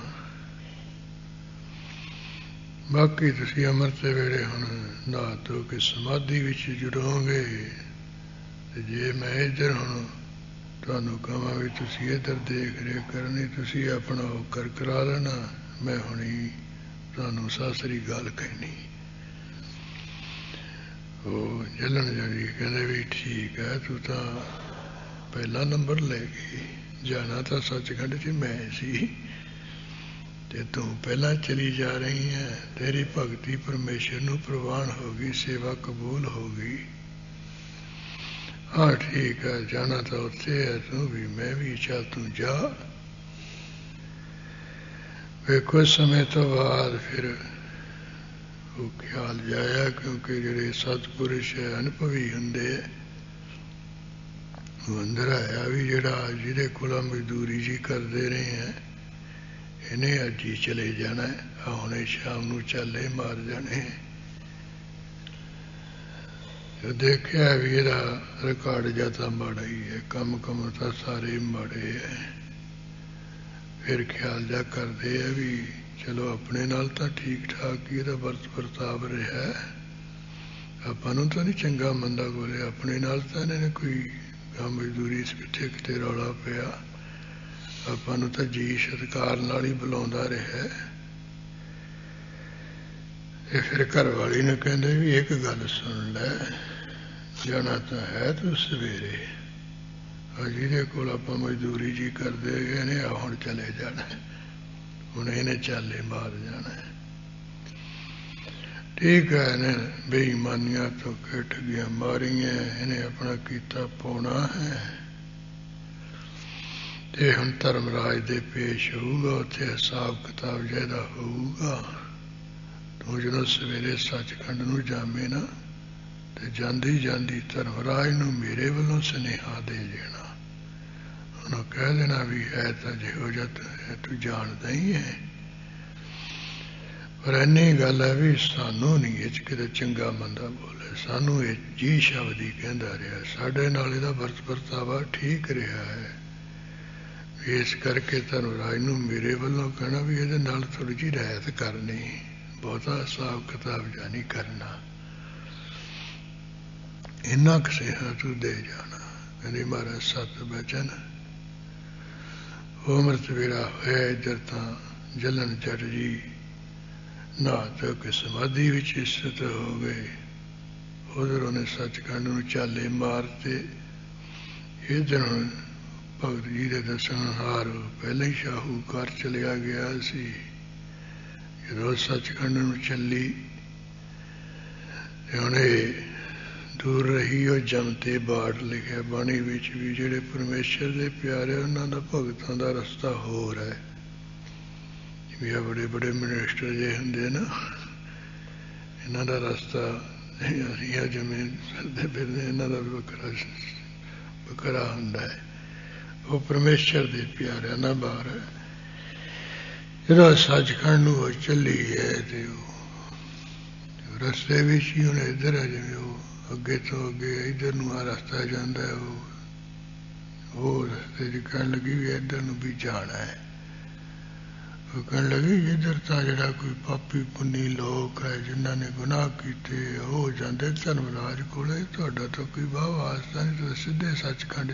ਬਾਕੀ ਤੁਸੀਂ ਅੰਮ੍ਰਿਤ ਵੇਲੇ ਹੁਣ ਨਹਾ ਧੋ ਕੇ ਸਮਾਧੀ ਵਿੱਚ ਜੁੜੋਗੇ ਤੇ ਜੇ ਮੈਂ ਇੱਧਰ ਹੁਣ ਤੁਹਾਨੂੰ ਕਹਾਂ ਵੀ ਤੁਸੀਂ ਇੱਧਰ ਦੇਖ ਰੇਖ ਕਰਨੀ ਤੁਸੀਂ ਆਪਣਾ ਉਹ ਕਰਾ ਲੈਣਾ। ਮੈਂ ਹੁਣੀ ਤੁਹਾਨੂੰ ਸਾਸਰੀ ਗੱਲ ਕਹਿਣੀ। ਉਹ ਜਲਣ ਜਾਣੀ ਕਹਿੰਦੇ ਵੀ ਠੀਕ ਹੈ ਤੂੰ ਤਾਂ ਪਹਿਲਾ ਨੰਬਰ ਲੈ ਗਈ। ਜਾਣਾ ਤਾਂ ਸੱਚਖੰਡ 'ਚ ਮੈਂ ਸੀ ਤੇ ਤੂੰ ਪਹਿਲਾਂ ਚਲੀ ਜਾ ਰਹੀ ਹੈ। ਤੇਰੀ ਭਗਤੀ ਪਰਮੇਸ਼ਰ ਨੂੰ ਪ੍ਰਵਾਨ ਹੋ ਗਈ, ਸੇਵਾ ਕਬੂਲ ਹੋ ਗਈ। ਹਾਂ ਠੀਕ ਹੈ ਜਾਣਾ ਤਾਂ ਉੱਥੇ ਹੈ ਤੂੰ ਵੀ ਮੈਂ ਵੀ ਚੱਲ ਤੂੰ ਜਾ। ਵੇ ਕੁਝ ਸਮੇਂ ਤੋਂ ਬਾਅਦ ਫਿਰ ਉਹ ਖਿਆਲ ਜਾਇਆ ਕਿਉਂਕਿ ਜਿਹੜੇ ਸਤਿਪੁਰਸ਼ ਅਨੁਭਵੀ ਹੁੰਦੇ ਉਹ ਅੰਦਰ ਆਇਆ ਵੀ ਜਿਹੜਾ ਜਿਹਦੇ ਕੋਲ ਮਜ਼ਦੂਰੀ ਜੀ ਕਰਦੇ ਰਹੇ ਹੈ ਇਹਨੇ ਅੱਜ ਹੀ ਚਲੇ ਜਾਣਾ, ਹੁਣੇ ਸ਼ਾਮ ਨੂੰ ਚਾਲੇ ਮਾਰ ਜਾਣੇ। ਦੇਖਿਆ ਵੀ ਇਹਦਾ ਰਿਕਾਰਡ ਜਾਂ ਤਾਂ ਮਾੜਾ ਹੀ ਹੈ, ਕੰਮ ਤਾਂ ਸਾਰੇ ਮਾੜੇ ਹੈ। ਫਿਰ ਖਿਆਲ ਜਾ ਕਰਦੇ ਆ ਵੀ ਚਲੋ ਆਪਣੇ ਨਾਲ ਤਾਂ ਠੀਕ ਠਾਕ ਹੀ ਇਹਦਾ ਵਰਤਾਵ ਰਿਹਾ, ਆਪਾਂ ਨੂੰ ਤਾਂ ਨਹੀਂ ਚੰਗਾ ਮੰਦਾ ਬੋਲਿਆ, ਆਪਣੇ ਨਾਲ ਤਾਂ ਇਹਨਾਂ ਨੇ ਕੋਈ ਕੰਮ ਮਜ਼ਦੂਰੀ ਕਿੱਥੇ ਕਿਤੇ ਰੌਲਾ ਪਿਆ, ਆਪਾਂ ਨੂੰ ਤਾਂ ਜੀ ਸਤਿਕਾਰ ਨਾਲ ਹੀ ਬੁਲਾਉਂਦਾ ਰਿਹਾ। ਇਹ ਫਿਰ ਘਰ ਵਾਲੀ ਨੂੰ ਕਹਿੰਦੇ ਵੀ ਇੱਕ ਗੱਲ ਸੁਣ ਲੈ, ਜਾਣਾ ਤਾਂ ਹੈ ਤੂੰ ਸਵੇਰੇ, ਜਿਹਦੇ ਕੋਲ ਆਪਾਂ ਮਜ਼ਦੂਰੀ ਜੀ ਕਰਦੇ ਗਏ ਨੇ ਆ ਹੁਣ ਚਲੇ ਜਾਣਾ, ਹੁਣ ਇਹਨੇ ਚਾਲੇ ਮਾਰ ਜਾਣਾ। ਠੀਕ ਹੈ ਇਹਨੇ ਬੇਈਮਾਨੀਆਂ ਤੋਂ ਠੱਗੀਆਂ ਮਾਰੀਆਂ, ਇਹਨੇ ਆਪਣਾ ਕੀਤਾ ਪਾਉਣਾ ਹੈ ਤੇ ਹੁਣ ਧਰਮਰਾਜ ਦੇ ਪੇਸ਼ ਹੋਊਗਾ, ਉੱਥੇ ਹਿਸਾਬ ਕਿਤਾਬ ਜਿਹਦਾ ਹੋਊਗਾ। ਤੂੰ ਜਦੋਂ ਸਵੇਰੇ ਸੱਚਖੰਡ ਨੂੰ ਜਾਵੇਂ ਨਾ ਤੇ ਜਾਂਦੀ ਜਾਂਦੀ ਧਰਮਰਾਜ ਨੂੰ ਮੇਰੇ ਵੱਲੋਂ ਸੁਨੇਹਾ ਦੇ ਦੇਣਾ, ਉਹਨੂੰ ਕਹਿ ਦੇਣਾ ਵੀ ਹੈ ਤਾਂ ਜਿਹੋ ਜਿਹਾ ਤੂੰ ਜਾਣਦਾ ਹੀ ਹੈ, ਪਰ ਇੰਨੀ ਗੱਲ ਹੈ ਵੀ ਸਾਨੂੰ ਨਹੀਂ ਇਹ 'ਚ ਕਿਤੇ ਚੰਗਾ ਮੰਦਾ ਬੋਲੇ, ਸਾਨੂੰ ਇਹ ਜੀ ਸ਼ਬਦ ਹੀ ਕਹਿੰਦਾ ਰਿਹਾ, ਸਾਡੇ ਨਾਲ ਇਹਦਾ ਵਰਤਾਵਾ ਠੀਕ ਰਿਹਾ ਹੈ। ਇਸ ਕਰਕੇ ਧਰਮਰਾਜ ਨੂੰ ਮੇਰੇ ਵੱਲੋਂ ਕਹਿਣਾ ਵੀ ਇਹਦੇ ਨਾਲ ਥੋੜ੍ਹੀ ਜਿਹੀ ਰਹਿਤ ਕਰਨੀ, ਬਹੁਤਾ ਹਿਸਾਬ ਕਿਤਾਬ ਜਾਂ ਨਹੀਂ ਕਰਨਾ, ਇੰਨਾ ਕੁ ਸੁਨੇਹਾ ਤੂੰ ਦੇ ਜਾਣਾ। ਕਹਿੰਦੀ ਮਹਾਰਾਜ ਸਤ ਬਚਨ ਉਹ ਅੰਮ੍ਰਿਤ ਵੇਲਾ ਹੋਇਆ। ਇੱਧਰ ਤਾਂ ਜਲਨ ਜੱਟ ਜੀ ਨਹਾ ਧੋ ਕੇ ਸਮਾਧੀ ਵਿੱਚ ਸਥਿਤ ਹੋ ਗਏ। ਉਧਰ ਉਹਨੇ ਸੱਚਖੰਡ ਨੂੰ ਚਾਲੇ ਮਾਰਤੇ। ਇੱਧਰ ਹੁਣ ਭਗਤ ਜੀ ਦੇ ਦੱਸਣਹਾਰ ਪਹਿਲਾਂ ਹੀ ਸ਼ਾਹੂਕਾਰ ਚਲਿਆ ਗਿਆ ਸੀ। ਜਦੋਂ ਸੱਚਖੰਡ ਨੂੰ ਚੱਲੀ ਤੇ ਹੁਣ ਇਹ ਦੂਰ ਰਹੀ ਉਹ ਜਮ ਤੇ ਬਾੜ ਲਿਖਿਆ ਬਾਣੀ ਵਿੱਚ ਵੀ। ਜਿਹੜੇ ਪਰਮੇਸ਼ਰ ਦੇ ਪਿਆਰੇ ਉਹਨਾਂ ਦਾ ਭਗਤਾਂ ਦਾ ਰਸਤਾ ਹੋਰ ਹੈ। ਜਿਵੇਂ ਬੜੇ ਬੜੇ ਮਿਨਿਸਟਰ ਜੇ ਹੁੰਦੇ ਨਾ, ਇਹਨਾਂ ਦਾ ਰਸਤਾ ਅਸੀਂ ਆ ਜਿਵੇਂ ਫਿਰਦੇ ਫਿਰਦੇ, ਇਹਨਾਂ ਦਾ ਵੱਖਰਾ ਹੁੰਦਾ ਹੈ। ਉਹ ਪਰਮੇਸ਼ਰ ਦੇ ਪਿਆਰਿਆਂ ਨਾਲ ਬਾਹਰ ਹੈ। ਜਦੋਂ ਸੱਚਖੰਡ ਨੂੰ ਉਹ ਚੱਲੀ ਹੈ ਤੇ ਉਹ ਰਸਤੇ ਵਿੱਚ ਹੀ ਹੁਣ ਇੱਧਰ ਹੈ, ਜਿਵੇਂ ਉਹ ਅੱਗੇ ਤੋਂ ਅੱਗੇ ਇੱਧਰ ਨੂੰ ਆ ਰਸਤਾ ਜਾਂਦਾ, ਉਹ ਰਸਤੇ 'ਚ ਕਹਿਣ ਲੱਗੀ ਵੀ ਇੱਧਰ ਨੂੰ ਵੀ ਜਾਣਾ ਹੈ। ਉਹ ਕਹਿਣ ਲੱਗੀ ਇੱਧਰ ਤਾਂ ਜਿਹੜਾ ਕੋਈ ਪਾਪੀ ਪੁੰਨੀ ਲੋਕ ਹੈ ਜਿਨ੍ਹਾਂ ਨੇ ਗੁਨਾਹ ਕੀਤੇ ਉਹ ਜਾਂਦੇ ਧਰਮਰਾਜ ਕੋਲੇ, ਤੁਹਾਡਾ ਤਾਂ ਕੋਈ ਵਾਹ ਵਾਸਤਾ ਨਹੀਂ, ਤੁਸੀਂ ਸਿੱਧੇ ਸੱਚਖੰਡ